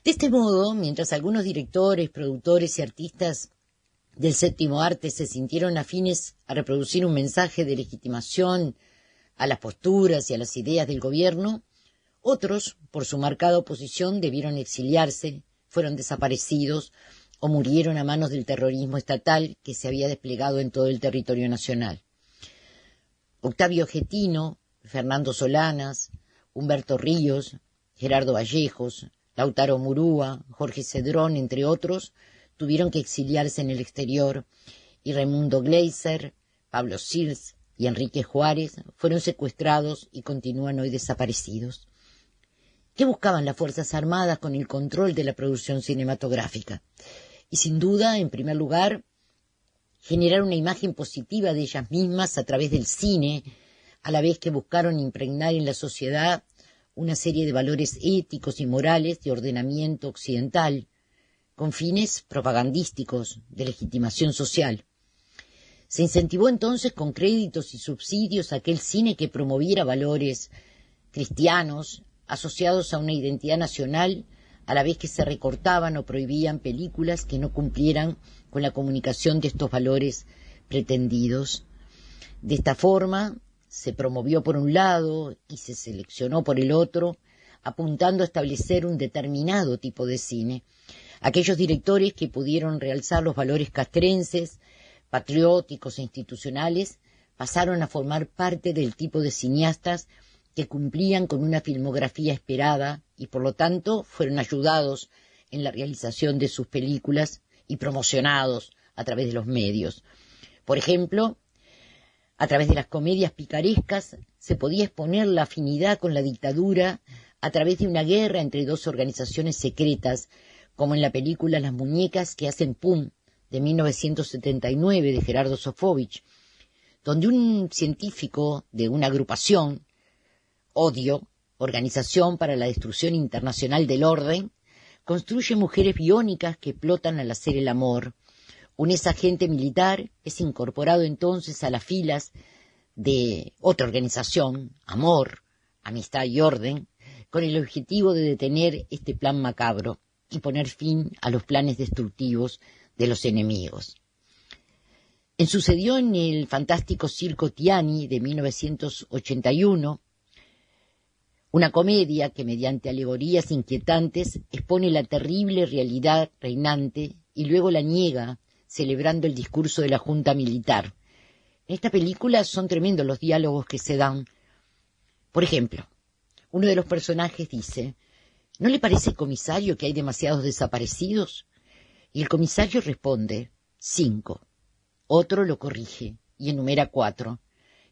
De este modo, mientras algunos directores, productores y artistas del séptimo arte se sintieron afines a reproducir un mensaje de legitimación a las posturas y a las ideas del gobierno, otros, por su marcada oposición, debieron exiliarse, fueron desaparecidos o murieron a manos del terrorismo estatal que se había desplegado en todo el territorio nacional. Octavio Getino, Fernando Solanas, Humberto Ríos, Gerardo Vallejos, Lautaro Murúa, Jorge Cedrón, entre otros, tuvieron que exiliarse en el exterior, y Raimundo Gleiser, Pablo Sils y Enrique Juárez fueron secuestrados y continúan hoy desaparecidos. ¿Qué buscaban las Fuerzas Armadas con el control de la producción cinematográfica? Y sin duda, en primer lugar, generar una imagen positiva de ellas mismas a través del cine, a la vez que buscaron impregnar en la sociedad una serie de valores éticos y morales de ordenamiento occidental, con fines propagandísticos de legitimación social. Se incentivó entonces con créditos y subsidios aquel cine que promoviera valores cristianos asociados a una identidad nacional, a la vez que se recortaban o prohibían películas que no cumplieran con la comunicación de estos valores pretendidos. De esta forma, se promovió por un lado y se seleccionó por el otro, apuntando a establecer un determinado tipo de cine. Aquellos directores que pudieron realzar los valores castrenses, patrióticos e institucionales, pasaron a formar parte del tipo de cineastas que cumplían con una filmografía esperada y por lo tanto fueron ayudados en la realización de sus películas y promocionados a través de los medios. Por ejemplo, a través de las comedias picarescas se podía exponer la afinidad con la dictadura a través de una guerra entre dos organizaciones secretas, como en la película Las muñecas que hacen pum, de 1979, de Gerardo Sofovich, donde un científico de una agrupación, Odio, Organización para la Destrucción Internacional del Orden, construye mujeres biónicas que explotan al hacer el amor. Un exagente militar es incorporado entonces a las filas de otra organización, Amor, Amistad y Orden, con el objetivo de detener este plan macabro y poner fin a los planes destructivos de los enemigos. Sucedió en el fantástico Circo Tiani de 1981, una comedia que mediante alegorías inquietantes expone la terrible realidad reinante y luego la niega, celebrando el discurso de la Junta Militar. En esta película son tremendos los diálogos que se dan. Por ejemplo, uno de los personajes dice: ¿no le parece, comisario, que hay demasiados desaparecidos? Y el comisario responde: 5. Otro lo corrige y enumera 4.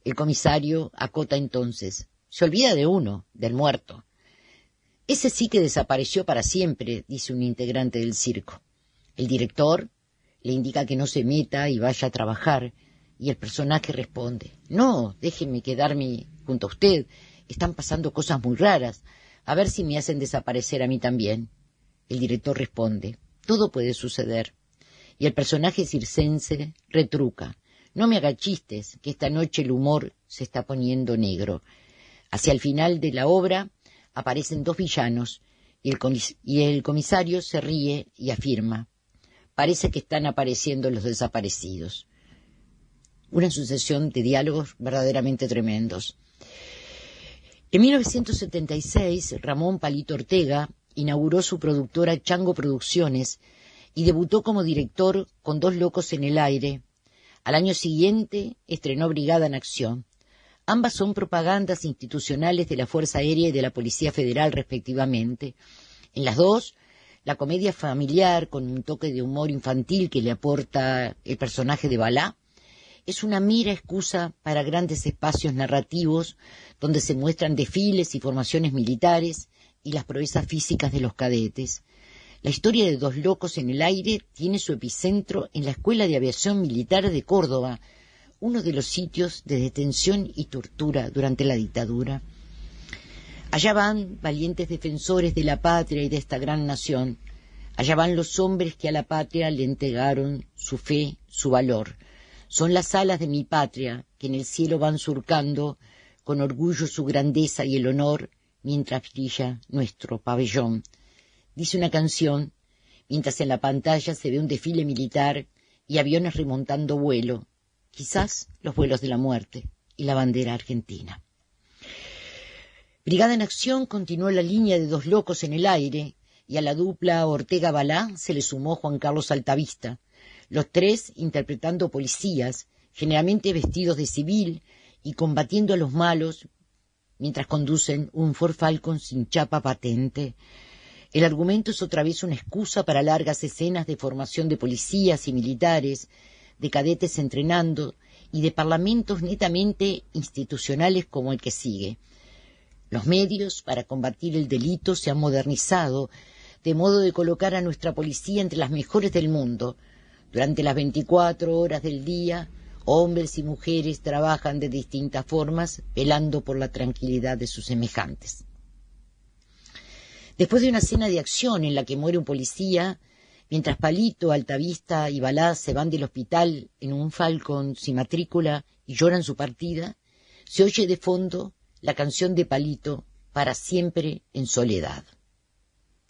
El comisario acota entonces: se olvida de uno, del muerto. Ese sí que desapareció para siempre, dice un integrante del circo. El director le indica que no se meta y vaya a trabajar, y el personaje responde: no, déjeme quedarme junto a usted, están pasando cosas muy raras, a ver si me hacen desaparecer a mí también. El director responde: todo puede suceder. Y el personaje circense retruca: no me haga chistes, que esta noche el humor se está poniendo negro. Hacia el final de la obra aparecen 2 villanos, y el comisario se ríe y afirma: parece que están apareciendo los desaparecidos. Una sucesión de diálogos verdaderamente tremendos. En 1976, Ramón Palito Ortega inauguró su productora Chango Producciones y debutó como director con 2 locos en el aire. Al año siguiente estrenó Brigada en Acción. Ambas son propagandas institucionales de la Fuerza Aérea y de la Policía Federal, respectivamente. En las dos, La comedia familiar, con un toque de humor infantil que le aporta el personaje de Balá, es una mera excusa para grandes espacios narrativos donde se muestran desfiles y formaciones militares y las proezas físicas de los cadetes. La historia de Dos locos en el aire tiene su epicentro en la Escuela de Aviación Militar de Córdoba, uno de los sitios de detención y tortura durante la dictadura. Allá van valientes defensores de la patria y de esta gran nación. Allá van los hombres que a la patria le entregaron su fe, su valor. Son las alas de mi patria que en el cielo van surcando con orgullo su grandeza y el honor mientras brilla nuestro pabellón. Dice una canción, mientras en la pantalla se ve un desfile militar y aviones remontando vuelo, quizás los vuelos de la muerte y la bandera argentina. Brigada en Acción continuó la línea de Dos locos en el aire y a la dupla Ortega-Balá se le sumó Juan Carlos Altavista, los tres interpretando policías, generalmente vestidos de civil y combatiendo a los malos mientras conducen un Ford Falcon sin chapa patente. El argumento es otra vez una excusa para largas escenas de formación de policías y militares, de cadetes entrenando y de parlamentos netamente institucionales como el que sigue. Los medios para combatir el delito se han modernizado, de modo de colocar a nuestra policía entre las mejores del mundo. Durante las 24 horas del día, hombres y mujeres trabajan de distintas formas, velando por la tranquilidad de sus semejantes. Después de una escena de acción en la que muere un policía, mientras Palito, Altavista y Balá se van del hospital en un Falcon sin matrícula y lloran su partida, se oye de fondo la canción de Palito, Para siempre en soledad.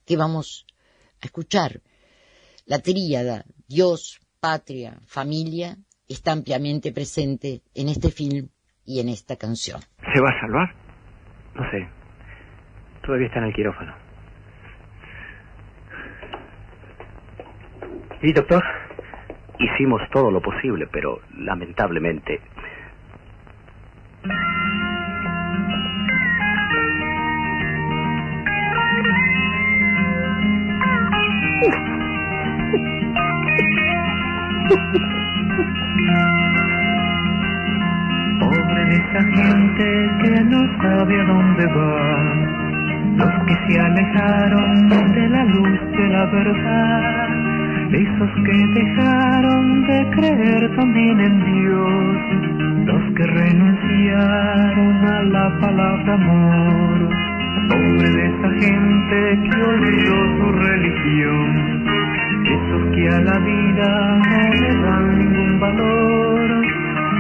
¿Qué vamos a escuchar? La tríada Dios, patria, familia está ampliamente presente en este film y en esta canción. ¿Se va a salvar? No sé. Todavía está en el quirófano. ¿Y, doctor? Hicimos todo lo posible, pero lamentablemente... Pobre de esa gente que no sabe a dónde va, los que se alejaron de la luz de la verdad, esos que dejaron de creer también en Dios, los que renunciaron a la palabra amor. Pobre de esa gente que olvidó su religión, esos que a la vida no le dan ningún valor,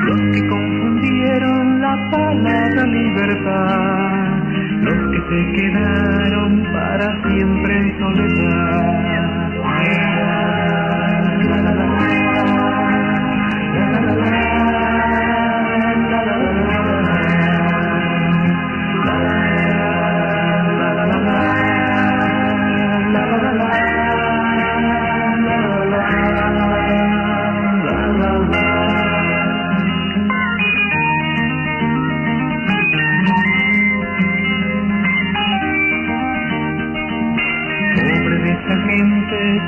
los que confundieron la palabra libertad, los que se quedaron para siempre en soledad.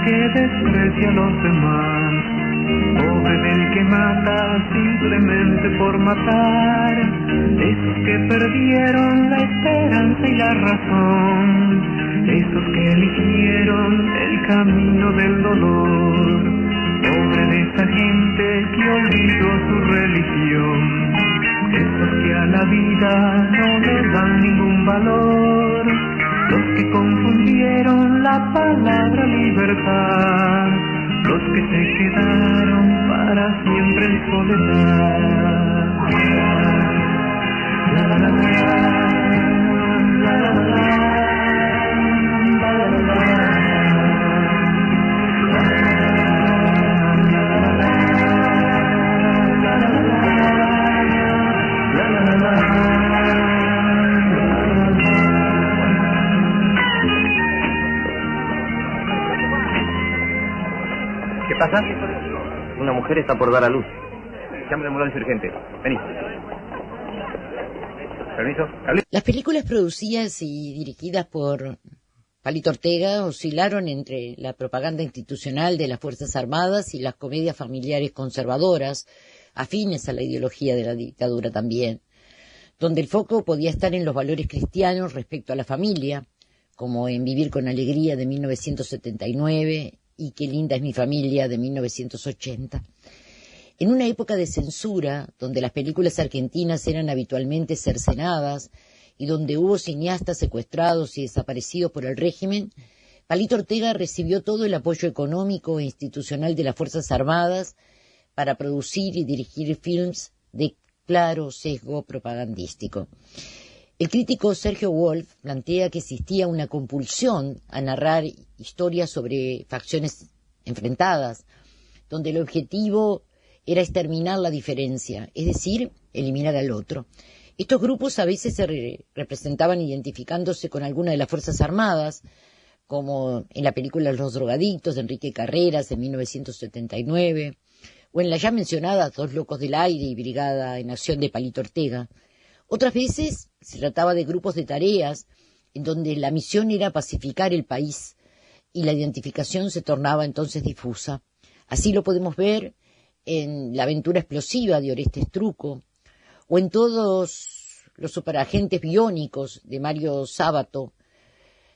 Que desprecia a los demás, pobre del que mata simplemente por matar, esos que perdieron la esperanza y la razón, esos que eligieron el camino del dolor. Pobre de esa gente que olvidó su religión, esos que a la vida no le dan ningún valor, los que confundieron la palabra libertad, los que se quedaron para siempre en soledad. La, la, la, la, la, la, la. ¿Qué pasa? Una mujer está por dar a luz. Llame a la ambulancia urgente. Vení. Permiso. Las películas producidas y dirigidas por Palito Ortega oscilaron entre la propaganda institucional de las Fuerzas Armadas y las comedias familiares conservadoras, afines a la ideología de la dictadura también, donde el foco podía estar en los valores cristianos respecto a la familia, como en Vivir con Alegría de 1979 y Qué linda es mi familia de 1980. En una época de censura, donde las películas argentinas eran habitualmente cercenadas y donde hubo cineastas secuestrados y desaparecidos por el régimen, Palito Ortega recibió todo el apoyo económico e institucional de las Fuerzas Armadas para producir y dirigir films de claro sesgo propagandístico. El crítico Sergio Wolf plantea que existía una compulsión a narrar historias sobre facciones enfrentadas, donde el objetivo era exterminar la diferencia, es decir, eliminar al otro. Estos grupos a veces se representaban identificándose con alguna de las Fuerzas Armadas, como en la película Los drogadictos de Enrique Carreras en 1979, o en la ya mencionada Dos locos del aire y Brigada en acción de Palito Ortega. Otras veces se trataba de grupos de tareas en donde la misión era pacificar el país y la identificación se tornaba entonces difusa. Así lo podemos ver en La aventura explosiva de Orestes Truco o en Todos los superagentes biónicos de Mario Sábato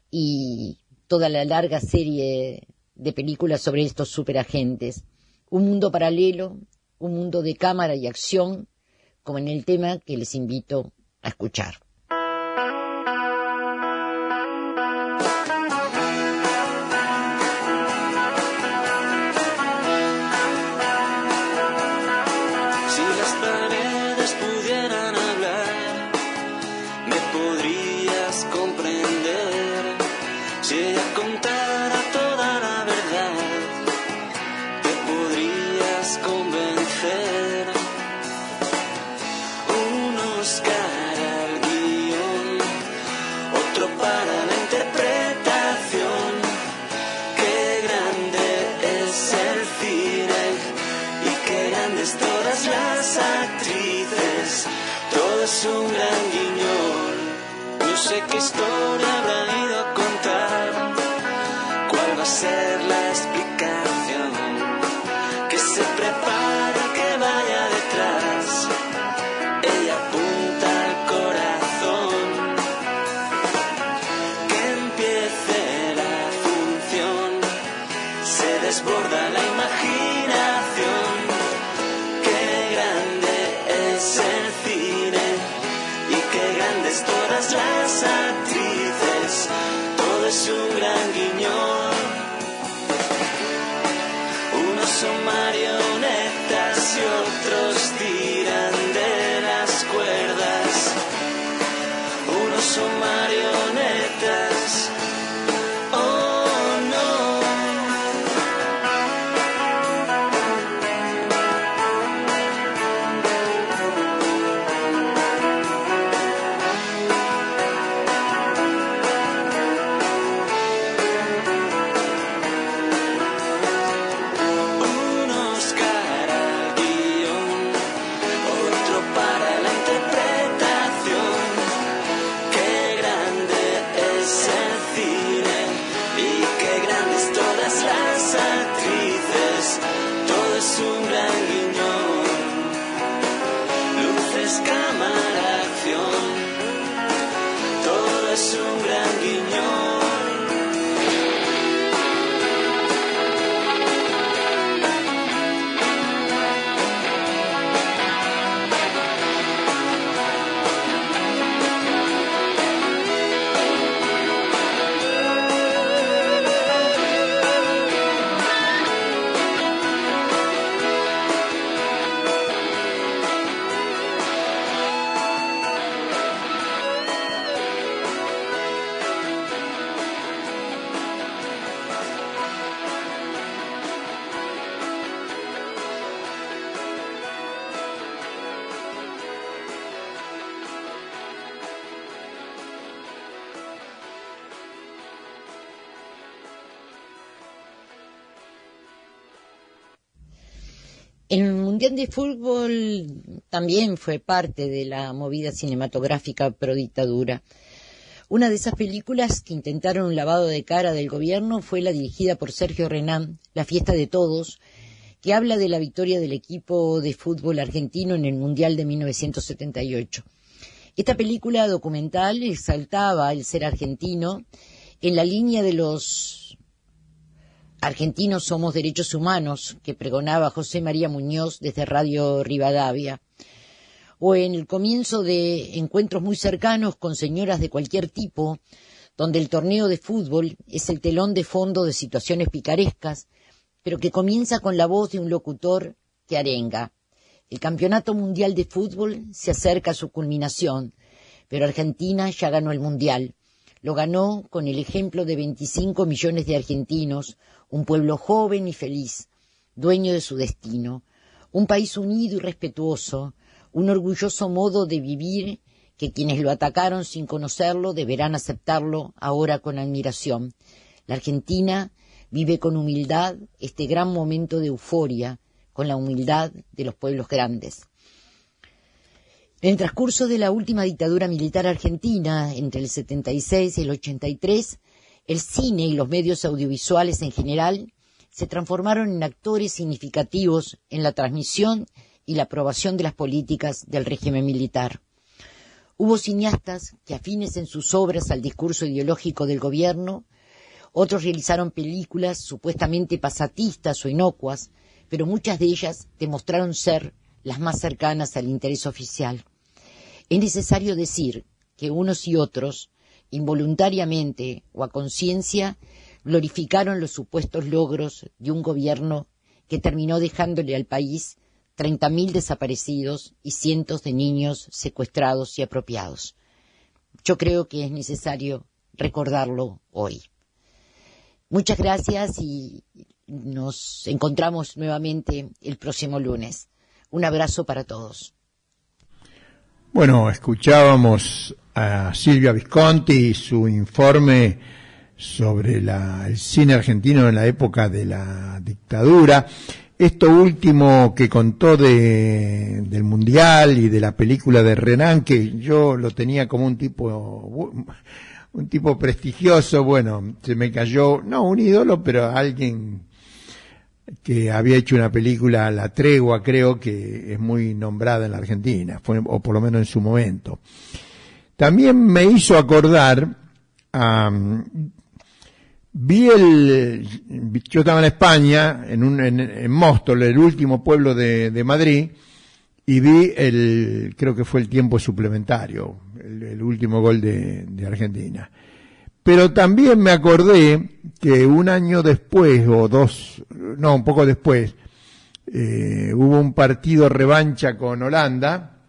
y toda la larga serie de películas sobre estos superagentes. Un mundo paralelo, un mundo de cámara y acción, como en el tema que les invito a escuchar. Si las paredes pudieran hablar, me podrías comprender. Si ella contara toda la verdad, te podrías convencer. Un Oscar al guión, otro para la interpretación. Qué grande es el cine y qué grandes todas las actrices. Todo es un gran guiñol. No sé qué historia habrá ido a contar, cuál va a ser la explicación. Que se prepare, que vaya detrás. Ella apunta al corazón. Que empiece la función. Se desborda la imaginación. Qué grande es el cine y qué grandes todas las actrices. Todo es un gran guiñol. Unos son marionetas y otros tiran de las cuerdas. Unos son marionetas. Oh no. Un Oscar al guión, otro para la interpretación. Qué grande es el cine y qué grandes todas las actrices. Todo es un gran guiñol. Luces, cámara, acción. Todo es un gran guiñol. El Mundial de Fútbol también fue parte de la movida cinematográfica pro dictadura. Una de esas películas que intentaron un lavado de cara del gobierno fue la dirigida por Sergio Renán, La fiesta de todos, que habla de la victoria del equipo de fútbol argentino en el Mundial de 1978. Esta película documental exaltaba el ser argentino en la línea de los argentinos somos derechos humanos que pregonaba José María Muñoz desde Radio Rivadavia, o en el comienzo de encuentros muy cercanos con señoras de cualquier tipo, donde el torneo de fútbol es el telón de fondo de situaciones picarescas, pero que comienza con la voz de un locutor que arenga. El Campeonato Mundial de Fútbol se acerca a su culminación, pero Argentina ya ganó el Mundial. Lo ganó con el ejemplo de 25 millones de argentinos, un pueblo joven y feliz, dueño de su destino, un país unido y respetuoso, un orgulloso modo de vivir que quienes lo atacaron sin conocerlo deberán aceptarlo ahora con admiración. La Argentina vive con humildad este gran momento de euforia, con la humildad de los pueblos grandes. En el transcurso de la última dictadura militar argentina, entre el 76 y el 83, el cine y los medios audiovisuales en general se transformaron en actores significativos en la transmisión y la aprobación de las políticas del régimen militar. Hubo cineastas que, afines en sus obras al discurso ideológico del gobierno, otros realizaron películas supuestamente pasatistas o inocuas, pero muchas de ellas demostraron ser las más cercanas al interés oficial. Es necesario decir que unos y otros, involuntariamente o a conciencia, glorificaron los supuestos logros de un gobierno que terminó dejándole al país 30.000 desaparecidos y cientos de niños secuestrados y apropiados. Yo creo que es necesario recordarlo hoy. Muchas gracias y nos encontramos nuevamente el próximo lunes. Un abrazo para todos. Bueno, escuchábamos a Silvia Visconti y su informe sobre el cine argentino en la época de la dictadura. Esto último que contó del Mundial y de la película de Renán, que yo lo tenía como un tipo prestigioso, bueno, se me cayó, no un ídolo, pero alguien que había hecho una película, La Tregua, creo que es muy nombrada en la Argentina, o por lo menos en su momento. También me hizo acordar, yo estaba en España, en Móstoles, el último pueblo de Madrid, y vi creo que fue el tiempo suplementario, el último gol de Argentina. Pero también me acordé que un año después, un poco después, hubo un partido revancha con Holanda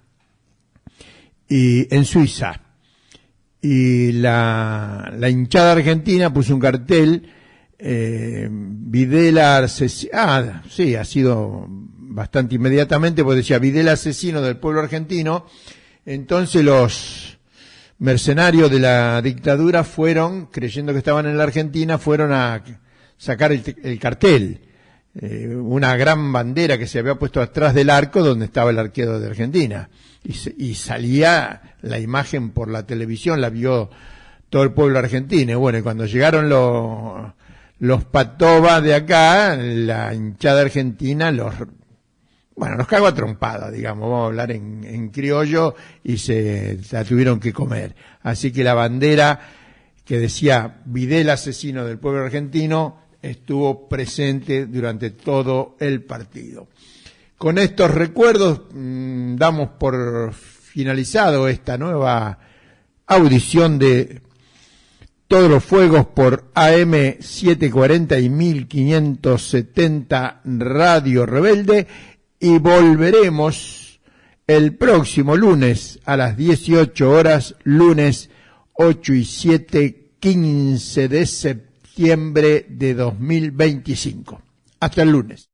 y en Suiza. Y la hinchada argentina puso un cartel, Videla asesino, sí, ha sido bastante inmediatamente, porque decía Videla asesino del pueblo argentino. Entonces los mercenarios de la dictadura fueron, creyendo que estaban en la Argentina, fueron a sacar el cartel, una gran bandera que se había puesto atrás del arco donde estaba el arquero de Argentina, y salía la imagen por la televisión, la vio todo el pueblo argentino. Y bueno, y cuando llegaron los patobas de acá, la hinchada argentina los cagó a trompada, digamos, vamos a hablar en criollo, y se la tuvieron que comer. Así que la bandera que decía Videla asesino del pueblo argentino estuvo presente durante todo el partido. Con estos recuerdos damos por finalizado esta nueva audición de Todos los Fuegos por AM 740 y 1570 Radio Rebelde, y volveremos el próximo lunes a las 18 horas, lunes 8 y 7, 15 de septiembre de 2025. Hasta el lunes.